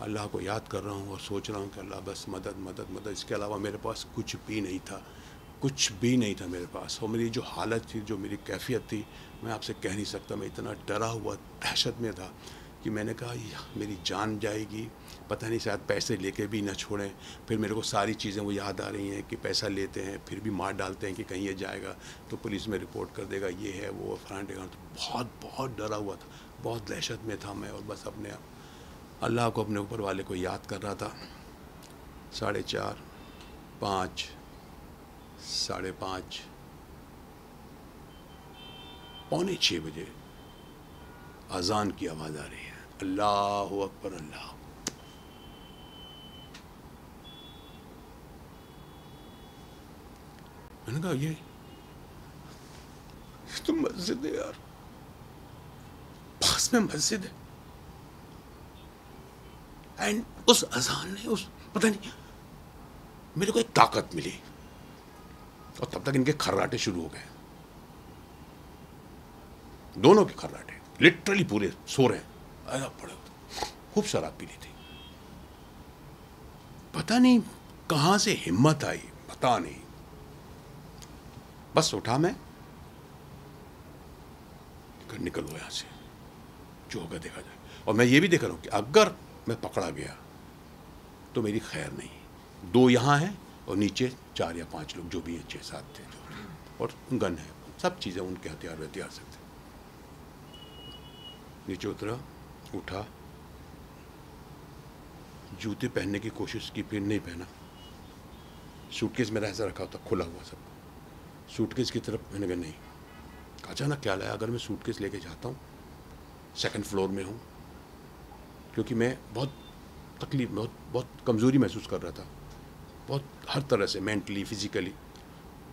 अल्लाह को याद कर रहा हूँ और सोच रहा हूँ कि अल्लाह बस मदद। इसके अलावा मेरे पास कुछ भी नहीं था मेरे पास। और मेरी जो हालत थी, जो मेरी कैफियत थी, मैं आपसे कह नहीं सकता। मैं इतना डरा हुआ, दहशत में था कि मैंने कहा मेरी जान जाएगी, पता नहीं शायद पैसे लेके भी ना छोड़ें। फिर मेरे को सारी चीज़ें वो याद आ रही हैं कि पैसा लेते हैं, फिर भी मार डालते हैं कि कहीं ये जाएगा तो पुलिस में रिपोर्ट कर देगा, ये है वो फलाना ठिकाना। तो बहुत डरा हुआ था, बहुत दहशत में था मैं, और बस अपने अल्लाह को, अपने ऊपर वाले को याद कर रहा था। 4:30, 5, 5:30, 5:45 बजे अजान की आवाज़ आ रही है, अल्लाह अकबर अल्लाह। मैंने कहा ये तो मस्जिद है यार, पास में मस्जिद है। एंड उस अजान ने, उस पता नहीं मेरे को एक ताकत मिली, और तब तक इनके खर्राटे शुरू हो गए, दोनों के खर्राटे लिटरली पूरे सो रहे हैं, ऐसा पड़े। खूब शराब पी ली थी, पता नहीं कहां से हिम्मत आई, पता नहीं। बस उठा मैं, निकलो यहां से, जो होगा देखा जाए। और मैं ये भी देख रहा हूं कि अगर मैं पकड़ा गया तो मेरी खैर नहीं। 2 यहाँ हैं और नीचे 4 या 5 लोग जो भी हैं, 6-7 थे जो, और गन है, सब चीज़ें उनके हथियार सकते। नीचे उतरा, उठा, जूते पहनने की कोशिश की, फिर नहीं पहना। सूटकेस मेरा ऐसा रखा होता, खुला हुआ सब। सूटकेस की तरफ मैंने कहा नहीं। अचानक क्या लाया, अगर मैं सूटकेस लेके जाता हूँ, 2nd फ्लोर में हूँ, क्योंकि मैं बहुत तकलीफ, बहुत कमज़ोरी महसूस कर रहा था, बहुत हर तरह से, मेंटली, फिजिकली।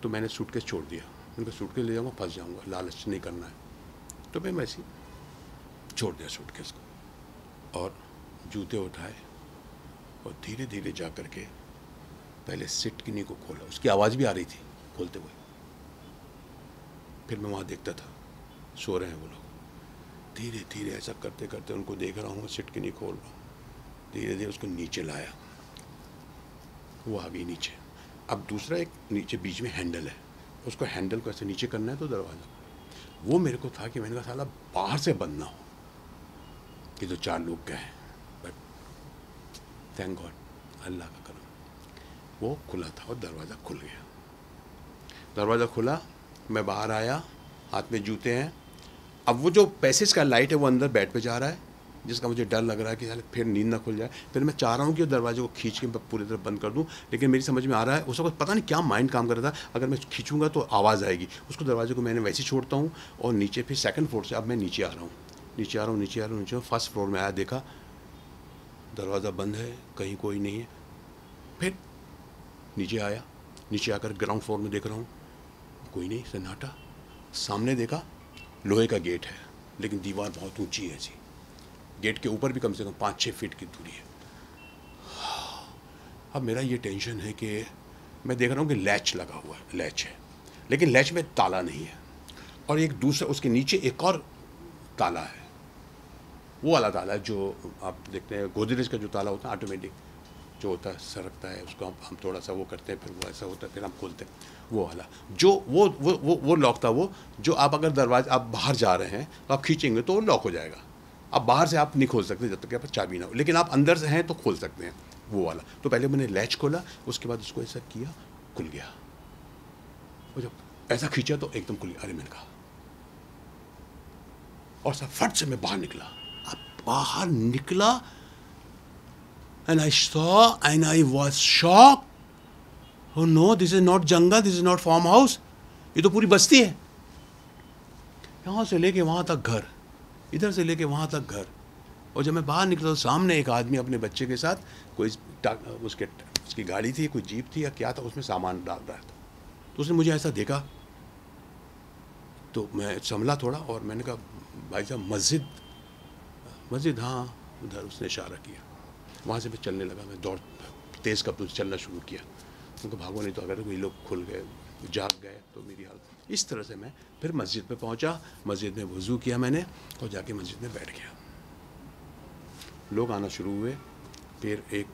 तो मैंने सूटकेस छोड़ दिया। उनका सूटकेस ले जाऊँगा, फंस जाऊँगा, लालच नहीं करना है। तो मैं वैसे छोड़ दिया सूटकेस को, और जूते उठाए और धीरे धीरे जा कर के पहले सिटकिनी को खोला। उसकी आवाज़ भी आ रही थी खोलते हुए। फिर मैं वहाँ देखता था, सो रहे हैं वो लोग। धीरे धीरे ऐसा करते करते उनको देख रहा हूँ, सिटकिनी खोल रहा हूँ। धीरे धीरे उसको नीचे लाया, वो आ गई नीचे। अब दूसरा एक नीचे बीच में हैंडल है, उसको हैंडल को ऐसे नीचे करना है तो दरवाज़ा, वो मेरे को था कि मैंने कहा साला बाहर से बंद ना हो कि तो 4 लोग गए। बट थैंक गॉड, अल्लाह का करम, वो खुला था और दरवाज़ा खुल गया। दरवाज़ा खुला, मैं बाहर आया, हाथ में जूते हैं। अब वो जो पैसेज का लाइट है वो अंदर बेड पे जा रहा है, जिसका मुझे डर लग रहा है कि साले फिर नींद ना खुल जाए। फिर मैं चाह रहा हूँ कि दरवाजे को खींच के पूरी तरह बंद कर दूँ, लेकिन मेरी समझ में आ रहा है उस वक्त पता नहीं क्या माइंड काम कर रहा था, अगर मैं खींचूंगा तो आवाज़ आएगी। उसको दरवाजे को मैंने वैसे ही छोड़ता हूँ, और नीचे फिर 2nd फ्लोर से अब मैं नीचे आ रहा हूँ, नीचे आ रहा हूँ, नीचे आ रहा हूँ, नीचे 1st फ्लोर में आया, देखा दरवाज़ा बंद है, कहीं कोई नहीं है। फिर नीचे आया, नीचे आकर ग्राउंड फ्लोर में देख रहा हूँ, कोई नहीं, सन्नाटा। सामने देखा, लोहे का गेट है, लेकिन दीवार बहुत ऊंची है जी। गेट के ऊपर भी कम से कम 5-6 फीट की दूरी है। अब मेरा ये टेंशन है कि मैं देख रहा हूँ कि लैच लगा हुआ है, लैच है, लेकिन लैच में ताला नहीं है। और एक दूसरा, उसके नीचे एक और ताला है, वो वाला ताला है जो आप देखते हैं गोदरेज का जो ताला होता है ऑटोमेटिक, जो होता है सरकता है, उसको हम थोड़ा सा वो करते हैं, फिर वो ऐसा होता है, फिर हम खोलते हैं, वो वाला जो वो लॉक था। वो जो आप अगर दरवाजा, आप बाहर जा रहे हैं तो आप खींचेंगे तो वो लॉक हो जाएगा। आप बाहर से आप नहीं खोल सकते जब तक आप चाबी ना हो, लेकिन आप अंदर से हैं तो खोल सकते हैं, वो वाला। तो पहले मैंने लैच खोला, उसके बाद उसको ऐसा किया, खुल गया। और जब ऐसा खींचा तो एकदम खुल गया। अरे मैंने कहा, और सब फट से मैं बाहर निकला। अब बाहर निकला, and I saw and I was shocked. Oh no, this is not jungle, this is not farm house. ये तो पूरी बस्ती है। यहाँ से लेके वहाँ तक घर, इधर से लेके वहाँ तक घर। और जब मैं बाहर निकला तो सामने एक आदमी अपने बच्चे के साथ, कोई उसकी गाड़ी थी, कोई जीप थी या क्या था, उसमें सामान डाल रहा था। तो उसने मुझे ऐसा देखा तो मैं संभला थोड़ा, और मैंने कहा भाई साहब मस्जिद, हाँ उधर। उसने इशारा किया, वहाँ से मैं चलने लगा। मैं दौड़ तेज़ कदम से चलना शुरू किया, उनको भागो नहीं तो अगर कोई लोग खुल गए, जाग गए तो मेरी हालत। इस तरह से मैं फिर मस्जिद पे पहुँचा, मस्जिद में वज़ू किया मैंने, और जाके मस्जिद में बैठ गया। लोग आना शुरू हुए। फिर एक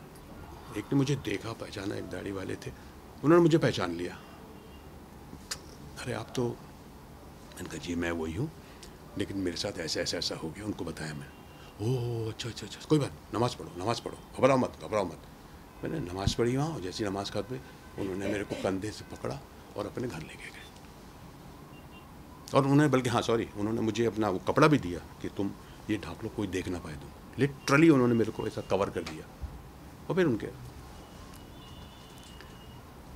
ने मुझे देखा, पहचाना, एक दाढ़ी वाले थे, उन्होंने मुझे पहचान लिया। अरे आप तो, मैंने कहा जी मैं वही हूँ, लेकिन मेरे साथ ऐसा हो गया। उनको बताया मैंने। ओह अच्छा, कोई बात, नमाज़ पढ़ो, घबराओ मत। मैंने नमाज़ पढ़ी वहाँ, और जैसी नमाज़ खत्म हुई, उन्होंने मेरे को कंधे से पकड़ा और अपने घर लेके गए। और उन्होंने बल्कि उन्होंने मुझे अपना वो कपड़ा भी दिया कि तुम ये ढाँप लो, कोई देख ना पाए तुम। लिटरली उन्होंने मेरे को ऐसा कवर कर दिया। और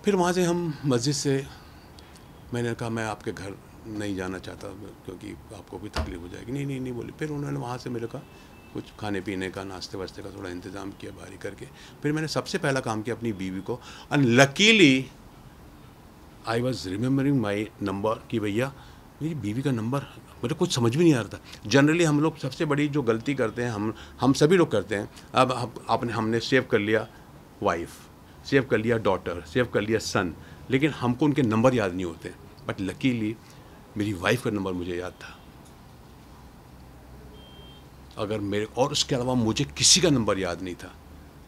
फिर वहाँ से हम मस्जिद से, मैंने कहा मैं आपके घर नहीं जाना चाहता क्योंकि आपको भी तकलीफ हो जाएगी। नहीं बोली। फिर उन्होंने वहाँ से मेरे का कुछ खाने पीने का, नाश्ते वास्ते का थोड़ा इंतज़ाम किया बाहरी करके। फिर मैंने सबसे पहला काम किया अपनी बीवी को, unluckily I was remembering my number कि भैया मेरी बीवी का नंबर मुझे कुछ समझ भी नहीं आ रहा था। जनरली हम लोग सबसे बड़ी जो गलती करते हैं, हम सभी लोग करते हैं, अब हमने सेव कर लिया वाइफ, सेव कर लिया डॉटर, सेव कर लिया सन, लेकिन हमको उनके नंबर याद नहीं होते। बट लकीली मेरी वाइफ का नंबर मुझे याद था। अगर मेरे और उसके अलावा मुझे किसी का नंबर याद नहीं था,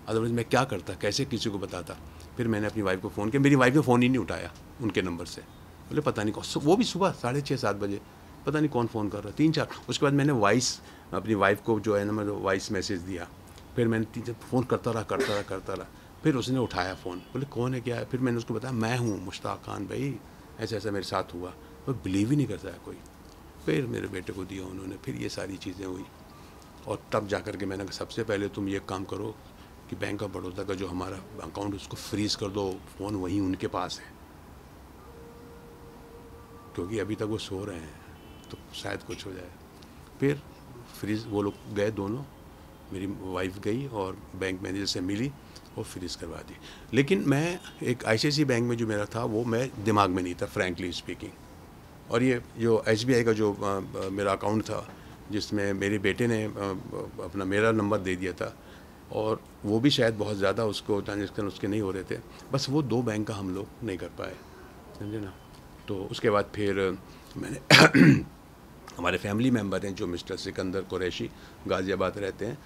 अदरवाइज़ मैं क्या करता, कैसे किसी को बताता। फिर मैंने अपनी वाइफ को फ़ोन किया, मेरी वाइफ ने फ़ोन ही नहीं उठाया उनके नंबर से। बोले पता नहीं कौन, वो भी सुबह 6:30-7 बजे, पता नहीं कौन फ़ोन कर रहा, 3-4। उसके बाद मैंने वॉइस अपनी वाइफ को जो है ना, मैं वॉइस मैसेज दिया। फिर मैंने 3-4 फ़ोन करता रहा। फिर उसने उठाया फ़ोन, बोले कौन है, क्या है। फिर मैंने उसको बताया मैं हूँ मुश्ताक खान भाई, ऐसा ऐसा मेरे साथ हुआ। वो बिलीव ही नहीं करता है कोई। फिर मेरे बेटे को दिया उन्होंने, फिर ये सारी चीज़ें हुई। और तब जा कर के मैंने कहा सबसे पहले तुम ये काम करो कि बैंक ऑफ बड़ौदा का जो हमारा अकाउंट उसको फ्रीज़ कर दो, फ़ोन वहीं उनके पास है, क्योंकि अभी तक वो सो रहे हैं तो शायद कुछ हो जाए। फिर फ्रीज़ वो लोग गए दोनों, मेरी वाइफ गई और बैंक मैनेजर से मिली और फ्रीज़ करवा दी। लेकिन मैं एक ICICI बैंक में जो मेरा था वो मैं दिमाग में नहीं था, फ्रैंकली स्पीकिंग। और ये जो SBI का जो मेरा अकाउंट था जिसमें मेरे बेटे ने अपना मेरा नंबर दे दिया था, और वो भी शायद बहुत ज़्यादा उसको ट्रांजेक्शन उसके नहीं हो रहे थे, बस वो 2 बैंक का हम लोग नहीं कर पाए, समझे ना। तो उसके बाद फिर मैंने हमारे फैमिली मेम्बर हैं जो मिस्टर सिकंदर कुरैशी गाज़ियाबाद रहते हैं,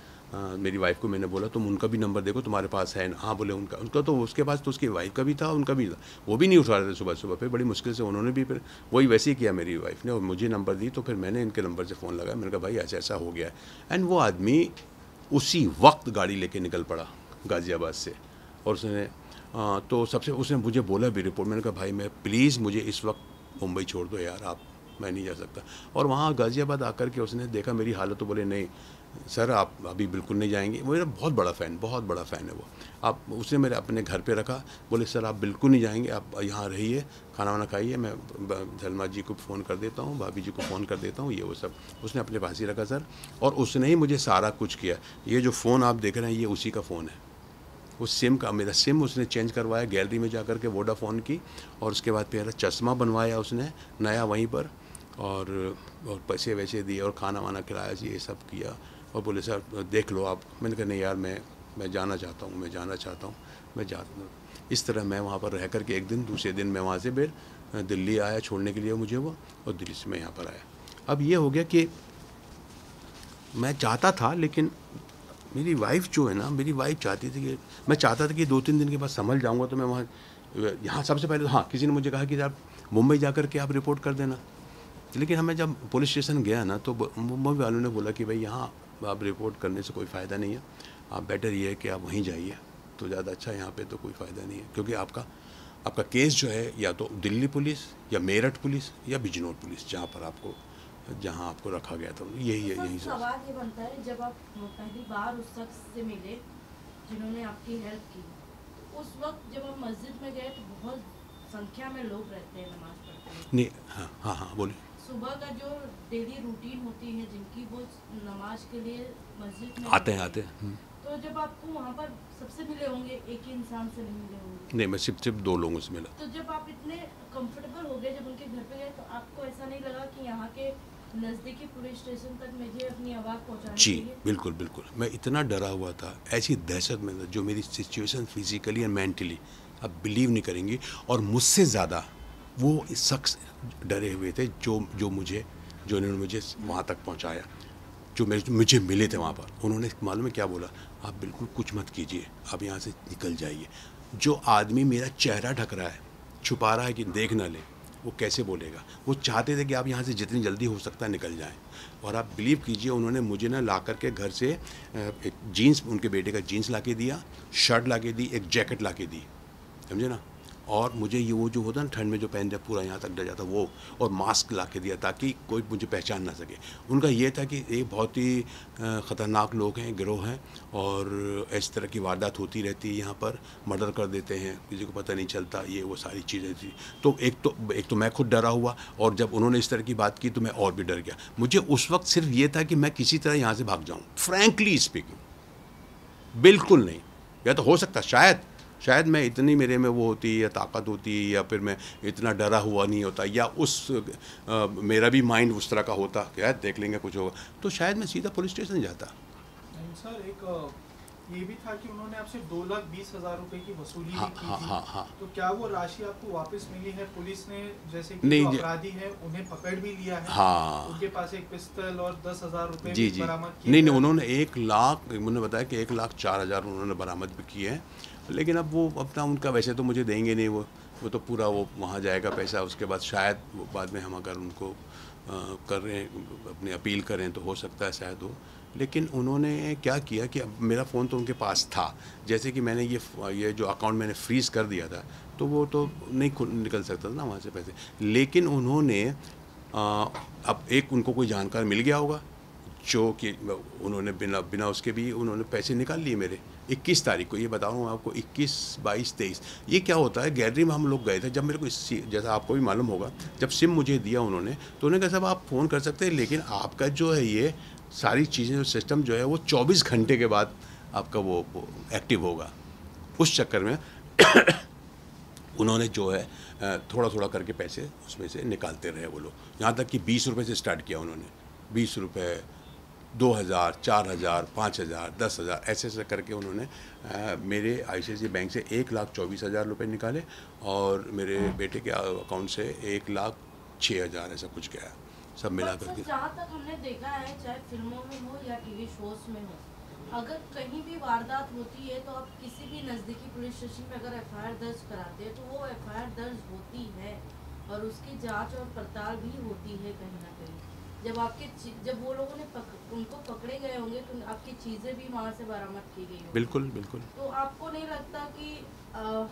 मेरी वाइफ को मैंने बोला तुम उनका भी नंबर देखो तुम्हारे पास है ना। हाँ बोले उनका तो उसके पास तो उसकी वाइफ का भी था, उनका भी था, वो भी नहीं उठा रहे थे सुबह सुबह। फिर बड़ी मुश्किल से उन्होंने भी फिर वही वैसे ही किया मेरी वाइफ ने, और मुझे नंबर दी। तो फिर मैंने इनके नंबर से फ़ोन लगाया, मैंने कहा भाई ऐसा ऐसा हो गया है। एंड वो आदमी उसी वक्त गाड़ी लेके निकल पड़ा गाज़ियाबाद से, और उसने तो सबसे उसने मुझे बोला भी रिपोर्ट। मैंने कहा भाई मैं प्लीज़ मुझे इस वक्त मुंबई छोड़ दो यार, आप, मैं नहीं जा सकता। और वहाँ गाज़ियाबाद आकर के उसने देखा मेरी हालत तो बोले नहीं सर आप अभी बिल्कुल नहीं जाएंगे। वो मेरा बहुत बड़ा फ़ैन है वो। आप उसने मेरे अपने घर पे रखा, बोले सर आप बिल्कुल नहीं जाएंगे, आप यहाँ रहिए, खाना वाना खाइए, मैं सलमा जी को फ़ोन कर देता हूँ, भाभी जी को फ़ोन कर देता हूँ, ये वो सब उसने अपने पास ही रखा सर। और उसने ही मुझे सारा कुछ किया। ये जो फ़ोन आप देख रहे हैं ये उसी का फ़ोन है। उस सिम का, मेरा सिम उसने चेंज करवाया गैलरी में जाकर के वोडाफोन की, और उसके बाद मेरा चश्मा बनवाया उसने नया वहीं पर, और पैसे वैसे दिए और खाना वाना खिलाया जी, ये सब किया। और बोले सर देख लो आप। मैंने कहा नहीं यार मैं जाना चाहता हूँ, मैं जाता हूँ। इस तरह मैं वहाँ पर रह कर के एक दिन, दूसरे दिन मैं वहाँ से फिर दिल्ली आया छोड़ने के लिए मुझे वो, और दिल्ली से मैं यहाँ पर आया। अब ये हो गया कि मैं चाहता था, लेकिन मेरी वाइफ जो है ना, मेरी वाइफ चाहती थी कि, मैं चाहता था कि 2-3 दिन के बाद संभल जाऊँगा तो मैं वहाँ, यहाँ सबसे पहले तो हाँ किसी ने मुझे कहा कि आप मुंबई जा कर के आप रिपोर्ट कर देना। लेकिन हमें जब पुलिस स्टेशन गया ना तो मुंबई वालों ने बोला कि भाई यहाँ आप रिपोर्ट करने से कोई फ़ायदा नहीं है, आप बेटर ये है कि आप वहीं जाइए तो ज़्यादा अच्छा है, यहाँ पे तो कोई फ़ायदा नहीं है, क्योंकि आपका केस जो है या तो दिल्ली पुलिस या मेरठ पुलिस या बिजनौर पुलिस, जहाँ आपको रखा गया था, यही सवाल ये बनता है, जब आप पहली बार उस शख्स से मिले जिन्होंने आपकी हेल्प की, उस वक्त जब आप मस्जिद में गए तो बहुत संख्या में लोग रहते हैं, नमाज पढ़ते हैं। नहीं, हाँ बोलिए। सुबह का जो डेली रूटीन होती है जिनकी, वो नमाज के लिए मस्जिद में आते हैं। तो जब आपको वहाँ पर सबसे मिले होंगे, एक ही इंसान से नहीं मिले होंगे? नहीं, मैं सिर्फ 2 लोगों से मिला। तो जब आप इतने कंफर्टेबल हो गए जब उनके घर पे गए, तो आपको ऐसा नहीं लगा कि यहाँ के नज़दीकी पुलिस स्टेशन तक मुझे अपनी आवाज़ पहुँचानी चाहिए? जी बिल्कुल। मैं इतना डरा हुआ था, ऐसी दहशत में था, जो मेरी सिचुएशन फिजिकली एंड मेंटली आप बिलीव नहीं करेंगी। और मुझसे ज़्यादा वो शख्स डरे हुए थे जो इन्होंने मुझे वहाँ तक पहुँचाया, जो मुझे मिले थे वहाँ पर। उन्होंने मालूम है क्या बोला, आप बिल्कुल कुछ मत कीजिए, आप यहाँ से निकल जाइए। जो आदमी मेरा चेहरा ढक रहा है, छुपा रहा है कि देख ना ले, वो कैसे बोलेगा। वो चाहते थे कि आप यहाँ से जितनी जल्दी हो सकता है निकल जाएं। और आप बिलीव कीजिए, उन्होंने मुझे ना ला करके घर से एक जीन्स, उनके बेटे का जीन्स ला के दिया, शर्ट ला के दी, एक जैकेट ला के दी, समझे ना। और मुझे ये वो जो होता ना ठंड में जो पहन जाए पूरा यहाँ तक डर जाता वो, और मास्क ला के दिया ताकि कोई मुझे पहचान ना सके। उनका ये था कि ये बहुत ही ख़तरनाक लोग हैं, गिरोह हैं, और इस तरह की वारदात होती रहती है यहाँ पर, मर्डर कर देते हैं, किसी को पता नहीं चलता, ये वो सारी चीज़ें थी। तो एक तो मैं खुद डरा हुआ, और जब उन्होंने इस तरह की बात की तो मैं और भी डर गया। मुझे उस वक्त सिर्फ ये था कि मैं किसी तरह यहाँ से भाग जाऊँ, फ्रैंकली स्पीकिंग। बिल्कुल नहीं, या तो हो सकता शायद शायद मैं इतनी मेरे में वो होती या ताकत होती या फिर मैं इतना डरा हुआ नहीं होता या मेरा भी माइंड उस तरह का होता कि यार देख लेंगे कुछ होगा, तो शायद मैं सीधा पुलिस स्टेशन जाता। नहीं सर, एक ये भी था कि उन्होंने आपसे 2,20,000 रुपए की वसूली भी की थी। हाँ। तो क्या वो राशि आपको वापस मिली है? पुलिस ने जैसे कि नहीं, जो अपराधी है उन्हें पकड़ भी लिया है। हाँ, उनके पास एक पिस्तौल और 10,000 रुपए जी भी बरामद किए। नहीं, उन्होंने 1,00,000, उन्होंने बताया कि 1,04,000 उन्होंने बरामद भी किए हैं, लेकिन अब वो अपना उनका वैसे तो मुझे देंगे नहीं, वो तो पूरा वो वहाँ जाएगा पैसा। उसके बाद शायद वो बाद में हम अगर उनको कर रहे हैं अपनी अपील करें तो हो सकता है शायद हो। लेकिन उन्होंने क्या किया कि अब मेरा फ़ोन तो उनके पास था, जैसे कि मैंने ये जो अकाउंट मैंने फ्रीज़ कर दिया था तो वो तो नहीं निकल सकता था ना वहाँ से पैसे। लेकिन उन्होंने अब एक उनको कोई जानकार मिल गया होगा जो कि उन्होंने बिना उसके भी उन्होंने पैसे निकाल लिए मेरे 21 तारीख को। ये बता रहा हूँ आपको, 21, 22, 23। ये क्या होता है, गैलरी में हम लोग गए थे, जब मेरे को जैसा आपको भी मालूम होगा, जब सिम मुझे दिया उन्होंने तो उन्होंने कहा साहब आप फ़ोन कर सकते हैं, लेकिन आपका जो है ये सारी चीज़ें जो सिस्टम जो है वो 24 घंटे के बाद आपका वो एक्टिव होगा। उस चक्कर में उन्होंने जो है थोड़ा थोड़ा करके पैसे उसमें से निकालते रहे वो लोग, यहाँ तक कि 20 रुपये से स्टार्ट किया उन्होंने। 20 रुपये, 2,000, 4,000, 5,000, 10,000 ऐसे करके उन्होंने मेरे ICICI बैंक से 1,24,000 रुपये निकाले और मेरे बेटे के अकाउंट से 1,06,000 ऐसा कुछ गया, सब मिला करके। जहाँ तक हमने देखा है, चाहे फिल्मों में हो या टीवी शोज में हो, अगर कहीं भी वारदात होती है तो आप किसी भी नज़दीकी पुलिस स्टेशन में अगर FIR दर्ज कराते हैं तो वो FIR दर्ज होती है और उसकी जांच और पड़ताल भी होती है कहीं ना कहीं। जब वो लोगों ने उनको पकड़े गए होंगे तो आपकी चीज़ें भी वहाँ से बरामद की गई होंगी। बिल्कुल बिल्कुल। तो आपको नहीं लगता कि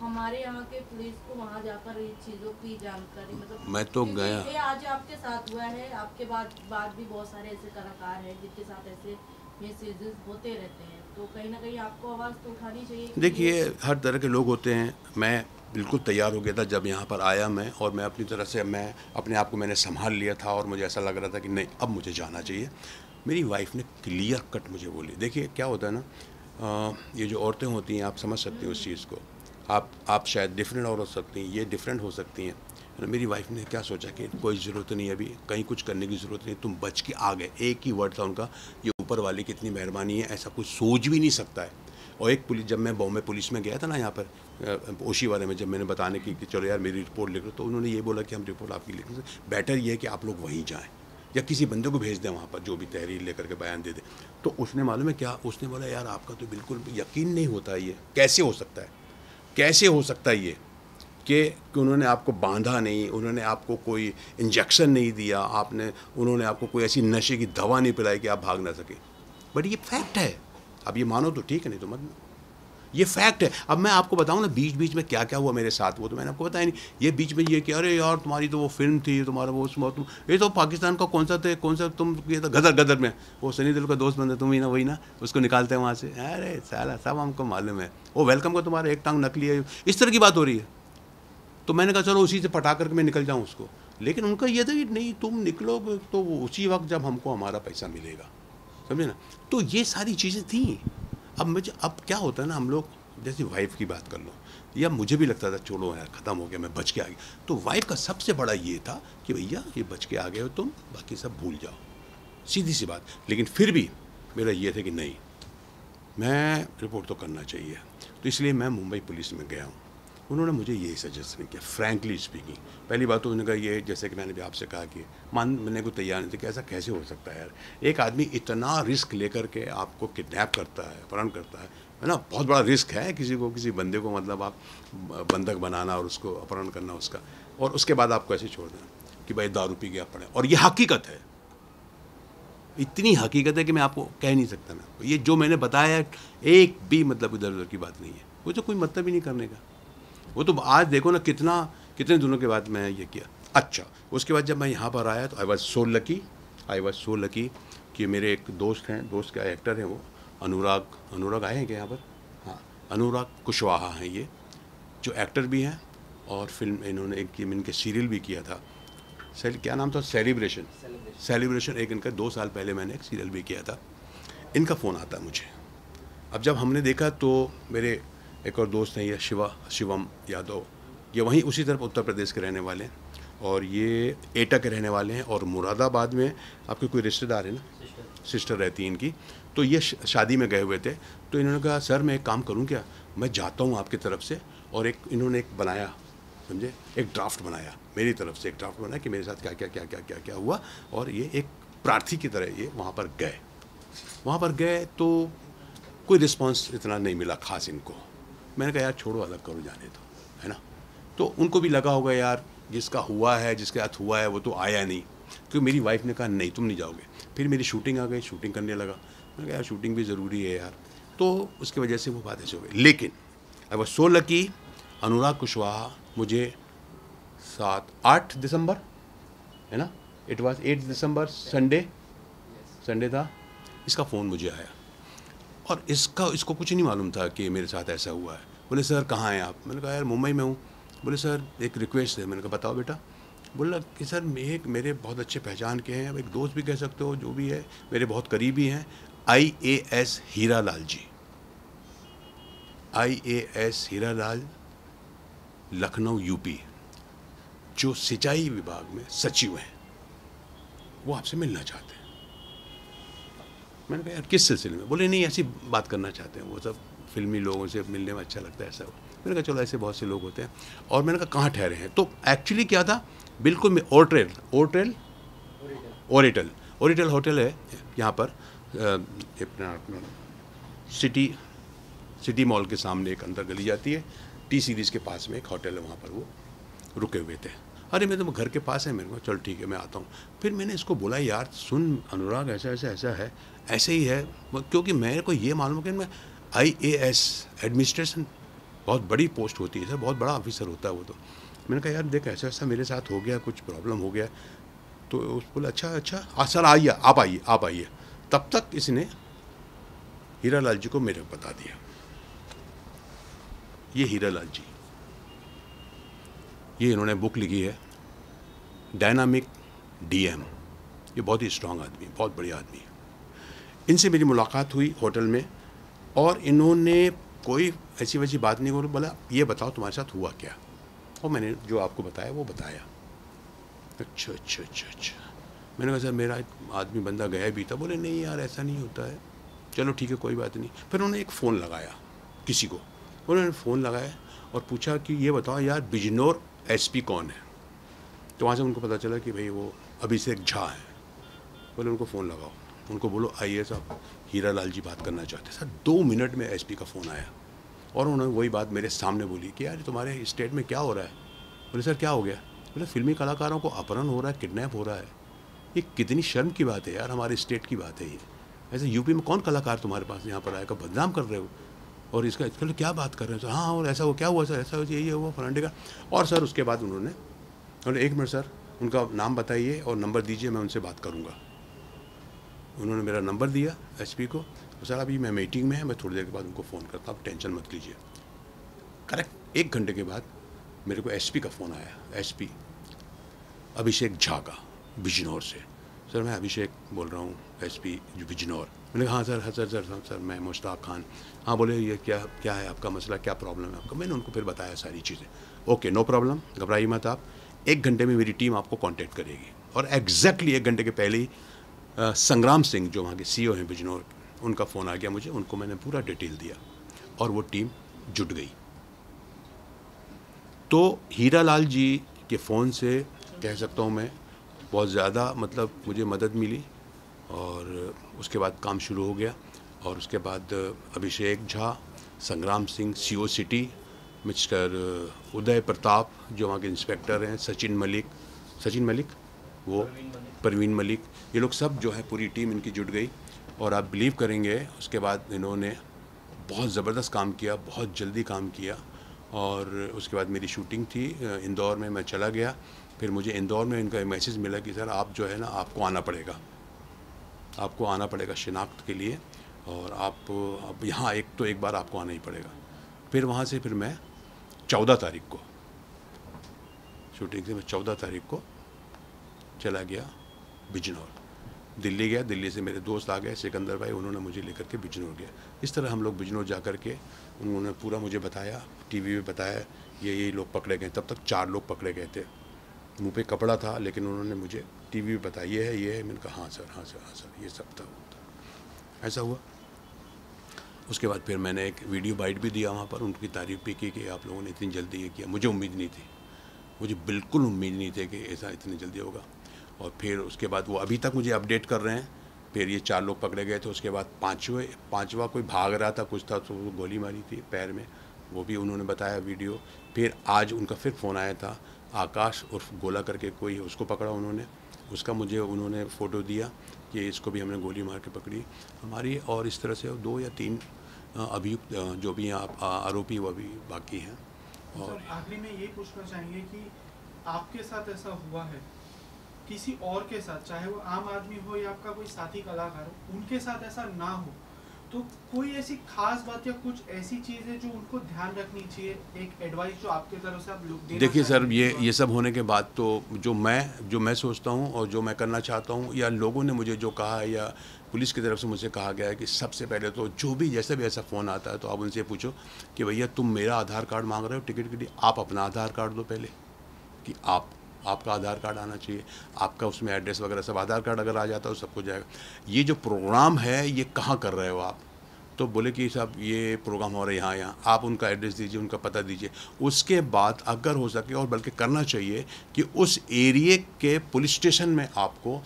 हमारे यहाँ के पुलिस को वहाँ जाकर ये चीज़ों की जानकारी, मतलब मैं तो गया, ये आज आपके साथ हुआ है, आपके बाद भी बहुत सारे ऐसे कलाकार हैं जिनके साथ ऐसे मिसयूजेस होते रहते हैं, तो कहीं ना कहीं आपको आवाज़ तो उठानी चाहिए। देखिए हर तरह के लोग होते हैं। मैं बिल्कुल तैयार हो गया था जब यहाँ पर आया मैं, और मैं अपनी तरह से मैं अपने आप को मैंने संभाल लिया था और मुझे ऐसा लग रहा था कि नहीं अब मुझे जाना चाहिए। मेरी वाइफ ने क्लियर कट मुझे बोली, देखिए क्या होता है ना, ये जो औरतें होती हैं आप समझ सकती हैं उस चीज़ को, आप शायद डिफरेंट और हो सकती हैं, ये डिफरेंट हो सकती हैं। मेरी वाइफ ने क्या सोचा कि कोई ज़रूरत नहीं है, अभी कहीं कुछ करने की ज़रूरत नहीं, तुम बच के आ गए। एक ही वर्ड था उनका, ये ऊपर वाले की इतनी मेहरबानी है, ऐसा कुछ सोच भी नहीं सकता है। और एक पुलिस, जब मैं बॉम्बे पुलिस में गया था ना यहाँ पर ओशीवारे में, जब मैंने बताने की कि चलो यार मेरी रिपोर्ट लिख लो, तो उन्होंने ये बोला कि हम रिपोर्ट आपकी लिख लें, बेटर ये है कि आप लोग वहीं जाएँ या किसी बंदे को भेज दें वहाँ पर जो भी तहरीर लेकर के बयान दे दे। तो उसने मालूम है क्या, उसने बोला यार आपका तो बिल्कुल यकीन नहीं होता है, ये कैसे हो सकता है, कैसे हो सकता है ये कि उन्होंने आपको बांधा नहीं, उन्होंने आपको कोई इंजेक्शन नहीं दिया, उन्होंने आपको कोई ऐसी नशे की दवा नहीं पिलाई कि आप भाग ना सके। बट ये फैक्ट है, अब ये मानो तो ठीक है, नहीं तो मत मानो, ये फैक्ट है। अब मैं आपको बताऊं ना बीच बीच में क्या क्या हुआ मेरे साथ, वो तो मैंने आपको बताया नहीं। ये बीच में ये कि अरे यार तुम्हारी तो वो फिल्म थी, तुम्हारा वो उसमें तुम ये तो पाकिस्तान का कौन सा तुम ये तो गदर में वो सनी देओल का दोस्त बंदा तुम ही ना, वही ना, उसको निकालते हैं वहाँ से। अरे साला सब हमको मालूम है, वो वेलकम का तुम्हारा एक टांग नकली है, इस तरह की बात हो रही है। तो मैंने कहा चलो उसी से पटा करके मैं निकल जाऊँ उसको, लेकिन उनका ये था कि नहीं तुम निकलो तो उसी वक्त जब हमको हमारा पैसा मिलेगा, समझे ना। तो ये सारी चीज़ें थी। अब क्या होता है ना, हम लोग जैसे वाइफ की बात कर लो, या मुझे भी लगता था छोड़ो यार ख़त्म हो गया, मैं बच के आ गया। तो वाइफ का सबसे बड़ा ये था कि भैया ये बच के आ गए हो तुम, बाकी सब भूल जाओ, सीधी सी बात। लेकिन फिर भी मेरा ये था कि नहीं, मैं रिपोर्ट तो करना चाहिए। तो इसलिए मैं मुंबई पुलिस में गया हूँ। उन्होंने मुझे यही सजेस्ट नहीं किया, फ्रैंकली स्पीकिंग। पहली बात तो उन्होंने कहा ये, जैसे कि मैंने भी आपसे कहा कि मानने को तैयार नहीं थे कि ऐसा कैसे हो सकता है यार, एक आदमी इतना रिस्क लेकर के आपको किडनैप करता है, अपहरण करता है ना, बहुत बड़ा रिस्क है किसी बंदे को, मतलब आप बंधक बनाना और उसको अपहरण करना उसका, और उसके बाद आपको ऐसे छोड़ देना कि भाई दारू पी गया पड़े। और ये हकीकत है, इतनी हकीकत है कि मैं आपको कह नहीं सकता। मैं ये जो मैंने बताया एक भी मतलब इधर उधर की बात नहीं है, वो तो कोई मतलब ही नहीं करने का। वो तो आज देखो ना कितने दिनों के बाद मैं ये किया। अच्छा, उसके बाद जब मैं यहाँ पर आया तो आई वॉज सो लकी कि मेरे एक दोस्त हैं, दोस्त का एक्टर हैं वो अनुराग आए हैं क्या यहाँ पर? हाँ, अनुराग कुशवाहा हैं ये, जो एक्टर भी हैं और फिल्म इन्होंने इनके सीरियल भी किया था। क्या नाम था? सेलिब्रेशन एक इनका 2 साल पहले मैंने एक सीरियल भी किया था। इनका फ़ोन आता है मुझे। अब जब हमने देखा तो मेरे एक और दोस्त हैं ये शिवम यादव, ये वहीं उसी तरफ उत्तर प्रदेश के रहने वाले हैं, और ये एटा के रहने वाले हैं, और मुरादाबाद में आपके कोई रिश्तेदार है ना, सिस्टर रहती है इनकी, तो ये शादी में गए हुए थे। तो इन्होंने कहा सर मैं एक काम करूं क्या, मैं जाता हूं आपकी तरफ से, और एक इन्होंने एक बनाया, समझे, एक ड्राफ्ट बनाया मेरी तरफ से, एक ड्राफ्ट बनाया कि मेरे साथ क्या क्या क्या क्या क्या क्या हुआ, और ये एक प्रार्थी की तरह ये वहाँ पर गए। वहाँ पर गए तो कोई रिस्पांस इतना नहीं मिला खास इनको। मैंने कहा यार छोड़ो, अलग करो, जाने दो, है ना। तो उनको भी लगा होगा यार जिसका हुआ है, जिसके साथ हुआ है वो तो आया नहीं, क्योंकि मेरी वाइफ ने कहा नहीं तुम नहीं जाओगे। फिर मेरी शूटिंग आ गई, शूटिंग करने लगा। मैंने कहा यार शूटिंग भी ज़रूरी है यार, तो उसकी वजह से वो बात ऐसे हो गई। लेकिन आई वाज सो लकी, अनुराग कुशवाहा मुझे 8 दिसंबर, है ना, इट वाज 8 दिसंबर, संडे था, इसका फ़ोन मुझे आया, और इसको कुछ नहीं मालूम था कि मेरे साथ ऐसा हुआ है। बोले सर कहाँ हैं आप? मैंने कहा यार मुंबई में हूँ। बोले सर एक रिक्वेस्ट है। मैंने कहा बताओ बेटा। बोला कि सर मेरे बहुत अच्छे पहचान के हैं, एक दोस्त भी कह सकते हो, जो भी है मेरे बहुत करीबी हैं, IAS हीरालाल जी, IAS हीरालाल, लखनऊ यूपी, जो सिंचाई विभाग में सचिव हैं, वो आपसे मिलना चाहते हैं। मैंने कहा यार किस सिलसिले में? बोले नहीं ऐसी बात करना चाहते हैं, वो सब फिल्मी लोगों से मिलने में अच्छा लगता है ऐसा। मैंने कहा चलो ऐसे बहुत से लोग होते हैं। और मैंने कहा कहाँ ठहरे हैं? तो एक्चुअली क्या था, बिल्कुल मैं ओरिटल होटल है यहाँ पर, अपना सिटी मॉल के सामने एक अंदर गली जाती है, T सीरीज़ के पास में एक होटल है, वहाँ पर वो रुके हुए थे। अरे मैं तो घर के पास है, मेरे को चल ठीक है मैं आता हूँ। फिर मैंने इसको बोला यार सुन अनुराग, ऐसा ऐसा ऐसा है, ऐसे ही है, क्योंकि मेरे को ये मालूम है कि मैं IAS एडमिनिस्ट्रेशन बहुत बड़ी पोस्ट होती है सर, बहुत बड़ा ऑफिसर होता है वो। तो मैंने कहा यार देख ऐसा ऐसा मेरे साथ हो गया, कुछ प्रॉब्लम हो गया। तो उस बोला अच्छा सर आइए, आप आइए। तब तक इसने हीरालाल जी को मेरे को बता दिया। ये हीरालाल जी, ये इन्होंने बुक लिखी है डायनामिक DM, ये बहुत ही स्ट्रांग आदमी, बहुत बढ़िया आदमी है। इनसे मेरी मुलाकात हुई होटल में, और इन्होंने कोई ऐसी वैसी बात नहीं बोली, बोला ये बताओ तुम्हारे साथ हुआ क्या, और मैंने जो आपको बताया वो बताया। अच्छा। मैंने कहा सर मेरा एक आदमी बंदा गया भी था। बोले नहीं यार ऐसा नहीं होता है, चलो ठीक है कोई बात नहीं। फिर उन्होंने एक फ़ोन लगाया किसी को, उन्होंने फ़ोन लगाया और पूछा कि ये बताओ यार बिजनौर SP कौन है? तो वहाँ से उनको पता चला कि भाई वो अभिषेक झा है। बोले उनको फ़ोन लगाओ, उनको बोलो IAS साहब हीरालाल जी बात करना चाहते हैं। सर 2 मिनट में SP का फ़ोन आया, और उन्होंने वही बात मेरे सामने बोली कि यार तुम्हारे स्टेट में क्या हो रहा है? बोले सर क्या हो गया? बोले फिल्मी कलाकारों को अपहरण हो रहा है, किडनैप हो रहा है। ये कितनी शर्म की बात है यार, हमारे स्टेट की बात है ये। ऐसे यूपी में कौन कलाकार तुम्हारे पास यहाँ पर आएगा, बदनाम कर रहे हो, और इसका क्या बात कर रहे हो सर? हाँ और ऐसा वो क्या हुआ सर, ऐसा यही हुआ फलाने का। और सर उसके बाद उन्होंने 1 मिनट सर उनका नाम बताइए और नंबर दीजिए, मैं उनसे बात करूँगा। उन्होंने मेरा नंबर दिया SP को, सर अभी मैं मीटिंग में है, मैं थोड़ी देर के बाद उनको फ़ोन करता हूँ, आप टेंशन मत लीजिए। करेक्ट 1 घंटे के बाद मेरे को SP का फ़ोन आया, SP अभिषेक झा का, बिजनौर से। सर मैं अभिषेक बोल रहा हूँ, SP बिजनौर। मैंने कहा हाँ सर मैं मुश्ताक खान। हाँ बोले ये क्या है आपका मसला, क्या प्रॉब्लम है आपका? मैंने उनको फिर बताया सारी चीज़ें। ओके नो प्रॉब्लम, घबराइए मत आप, 1 घंटे में मेरी टीम आपको कांटेक्ट करेगी। और एग्जैक्टली 1 घंटे के पहले ही संग्राम सिंह जो वहाँ के CEO हैं बिजनौर, उनका फ़ोन आ गया मुझे, उनको मैंने पूरा डिटेल दिया और वो टीम जुट गई। तो हीरालाल जी के फ़ोन से कह सकता हूँ मैं बहुत ज़्यादा मतलब मुझे मदद मिली, और उसके बाद काम शुरू हो गया। और उसके बाद अभिषेक झा, संग्राम Singh CO city, mister Uday Pratap जो वहाँ के इंस्पेक्टर हैं, सचिन मलिक वो परवीन मलिक, ये लोग सब जो है पूरी टीम इनकी जुट गई। और आप बिलीव करेंगे उसके बाद इन्होंने बहुत ज़बरदस्त काम किया, बहुत जल्दी काम किया। और उसके बाद मेरी शूटिंग थी इंदौर में, मैं चला गया। फिर मुझे इंदौर में इनका मैसेज मिला कि सर आप जो है ना आपको आना पड़ेगा शिनाख्त के लिए, और आप यहाँ एक बार आपको आना ही पड़ेगा। फिर वहाँ से फिर मैं 14 तारीख को शूटिंग से मैं 14 तारीख को चला गया बिजनौर। दिल्ली गया, दिल्ली से मेरे दोस्त आ गए सिकंदर भाई, उन्होंने मुझे लेकर के बिजनौर गया। इस तरह हम लोग बिजनौर जा कर के उन्होंने पूरा मुझे बताया, टीवी पे बताया ये लोग पकड़े गए। तब तक 4 लोग पकड़े गए थे, मुंह पे कपड़ा था, लेकिन उन्होंने मुझे टीवी पे बताया ये है। मैंने कहा हाँ सर, हाँ सर, हाँ सर, ये सब था। ऐसा हुआ। उसके बाद फिर मैंने एक वीडियो बाइट भी दिया वहाँ पर, उनकी तारीफ़ भी की कि आप लोगों ने इतनी जल्दी ये किया। मुझे उम्मीद नहीं थी, मुझे बिल्कुल उम्मीद नहीं थी कि ऐसा इतनी जल्दी होगा। और फिर उसके बाद वो अभी तक मुझे अपडेट कर रहे हैं। फिर ये 4 लोग पकड़े गए थे, उसके बाद पाँचवा कोई भाग रहा था, कुछ था, तो वो गोली मारी थी पैर में, वो भी उन्होंने बताया वीडियो। फिर आज उनका फिर फ़ोन आया था, आकाश उर्फ गोला करके कोई है, उसको पकड़ा उन्होंने, उसका मुझे उन्होंने फ़ोटो दिया कि इसको भी हमने गोली मार के पकड़ी हमारी। और इस तरह से 2 या 3 अभियुक्त जो भी आरोपी वो अभी बाकी हैं। और आखिरी में ये पूछना चाहेंगे कि आपके साथ ऐसा हुआ है, किसी और के साथ, चाहे वो आम आदमी हो या आपका कोई साथी कलाकार हो, उनके साथ ऐसा ना हो, तो कोई ऐसी खास बात या कुछ ऐसी चीज़ है जो उनको ध्यान रखनी चाहिए, एक एडवाइस जो आपके तरफ से आप लोग देना देखिए सर, चाहेंगे? ये सब होने के बाद तो जो मैं सोचता हूँ और जो मैं करना चाहता हूँ, या लोगों ने मुझे जो कहा है, या पुलिस की तरफ से मुझे कहा गया है कि सबसे पहले तो जो भी जैसे भी ऐसा फ़ोन आता है तो आप उनसे पूछो कि भैया तुम मेरा आधार कार्ड मांग रहे हो टिकट के लिए, आप अपना आधार कार्ड दो पहले, कि आपका आधार कार्ड आना चाहिए, आपका उसमें एड्रेस वगैरह सब, आधार कार्ड अगर आ जाता है तो सब कुछ जाएगा। ये जो प्रोग्राम है ये कहाँ कर रहे हो आप? तो बोले कि साहब ये प्रोग्राम हो रहा है यहाँ, आप उनका एड्रेस दीजिए, उनका पता दीजिए। उसके बाद अगर हो सके, और बल्कि करना चाहिए कि उस एरिए के पुलिस स्टेशन में आपको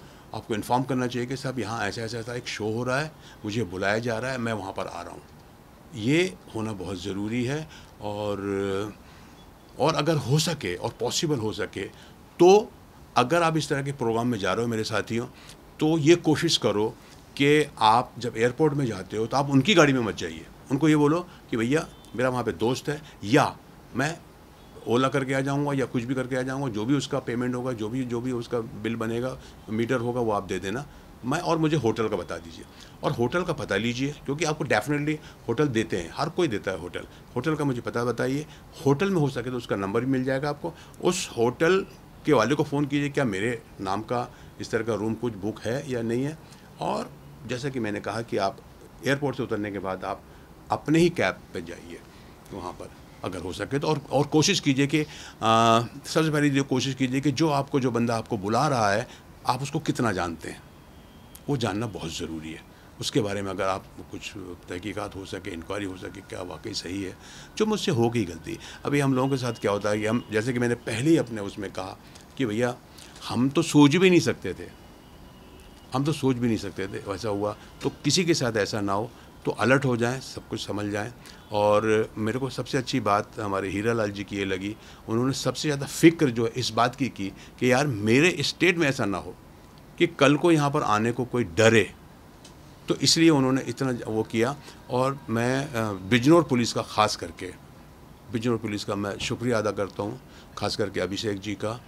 इन्फॉर्म करना चाहिए कि साहब यहाँ ऐसा एक शो हो रहा है, मुझे बुलाया जा रहा है, मैं वहाँ पर आ रहा हूँ। ये होना बहुत ज़रूरी है। और अगर हो सके और पॉसिबल हो सके तो अगर आप इस तरह के प्रोग्राम में जा रहे हो मेरे साथियों, तो ये कोशिश करो कि आप जब एयरपोर्ट में जाते हो तो आप उनकी गाड़ी में मत जाइए। उनको ये बोलो कि भैया मेरा वहाँ पे दोस्त है, या मैं ओला करके आ जाऊँगा या कुछ भी करके आ जाऊँगा, जो भी उसका पेमेंट होगा, जो भी उसका बिल बनेगा, मीटर होगा, वो आप दे देना। और मुझे होटल का बता दीजिए, और होटल का पता लीजिए, क्योंकि आपको डेफिनेटली होटल देते हैं, हर कोई देता है होटल का मुझे पता बताइए। होटल में हो सके तो उसका नंबर भी मिल जाएगा आपको। उस होटल के वाले को फ़ोन कीजिए, क्या मेरे नाम का इस तरह का रूम कुछ बुक है या नहीं है। और जैसा कि मैंने कहा कि आप एयरपोर्ट से उतरने के बाद आप अपने ही कैब पे जाइए वहाँ पर अगर हो सके तो। और कोशिश कीजिए कि सबसे पहले जो कोशिश कीजिए कि जो बंदा आपको बुला रहा है, आप उसको कितना जानते हैं, वो जानना बहुत ज़रूरी है। उसके बारे में अगर आप कुछ तहकीकात हो सके, इंक्वायरी हो सके, क्या वाकई सही है, जो मुझसे हो गई गलती। अभी हम लोगों के साथ क्या होता है कि हम, जैसे कि मैंने पहले ही अपने उसमें कहा कि भैया हम तो सोच भी नहीं सकते थे, वैसा हुआ। तो किसी के साथ ऐसा ना हो, तो अलर्ट हो जाएं, सब कुछ समझ जाएं। और मेरे को सबसे अच्छी बात हमारे हीरा लाल जी की ये लगी, उन्होंने सबसे ज़्यादा फ़िक्र जो है इस बात की कि यार मेरे स्टेट में ऐसा ना हो कि कल को यहाँ पर आने को कोई डरे। तो इसलिए उन्होंने इतना वो किया। और मैं बिजनौर पुलिस का मैं शुक्रिया अदा करता हूँ, ख़ास करके अभिषेक जी का,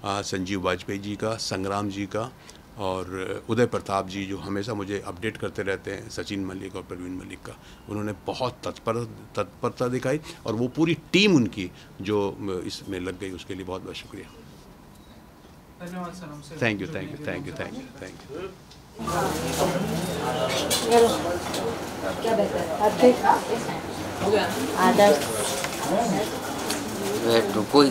संजीव वाजपेयी जी का, संग्राम जी का, और उदय प्रताप जी जो हमेशा मुझे अपडेट करते रहते हैं, सचिन मलिक और प्रवीण मलिक का। उन्होंने बहुत तत्परता दिखाई, और वो पूरी टीम उनकी जो इसमें लग गई, उसके लिए बहुत बहुत शुक्रिया। धन्यवाद सर, हमसे थैंक यू। क्या बेहतर हो गया आदर्श कोई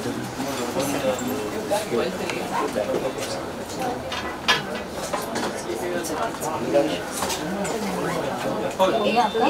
ये आपका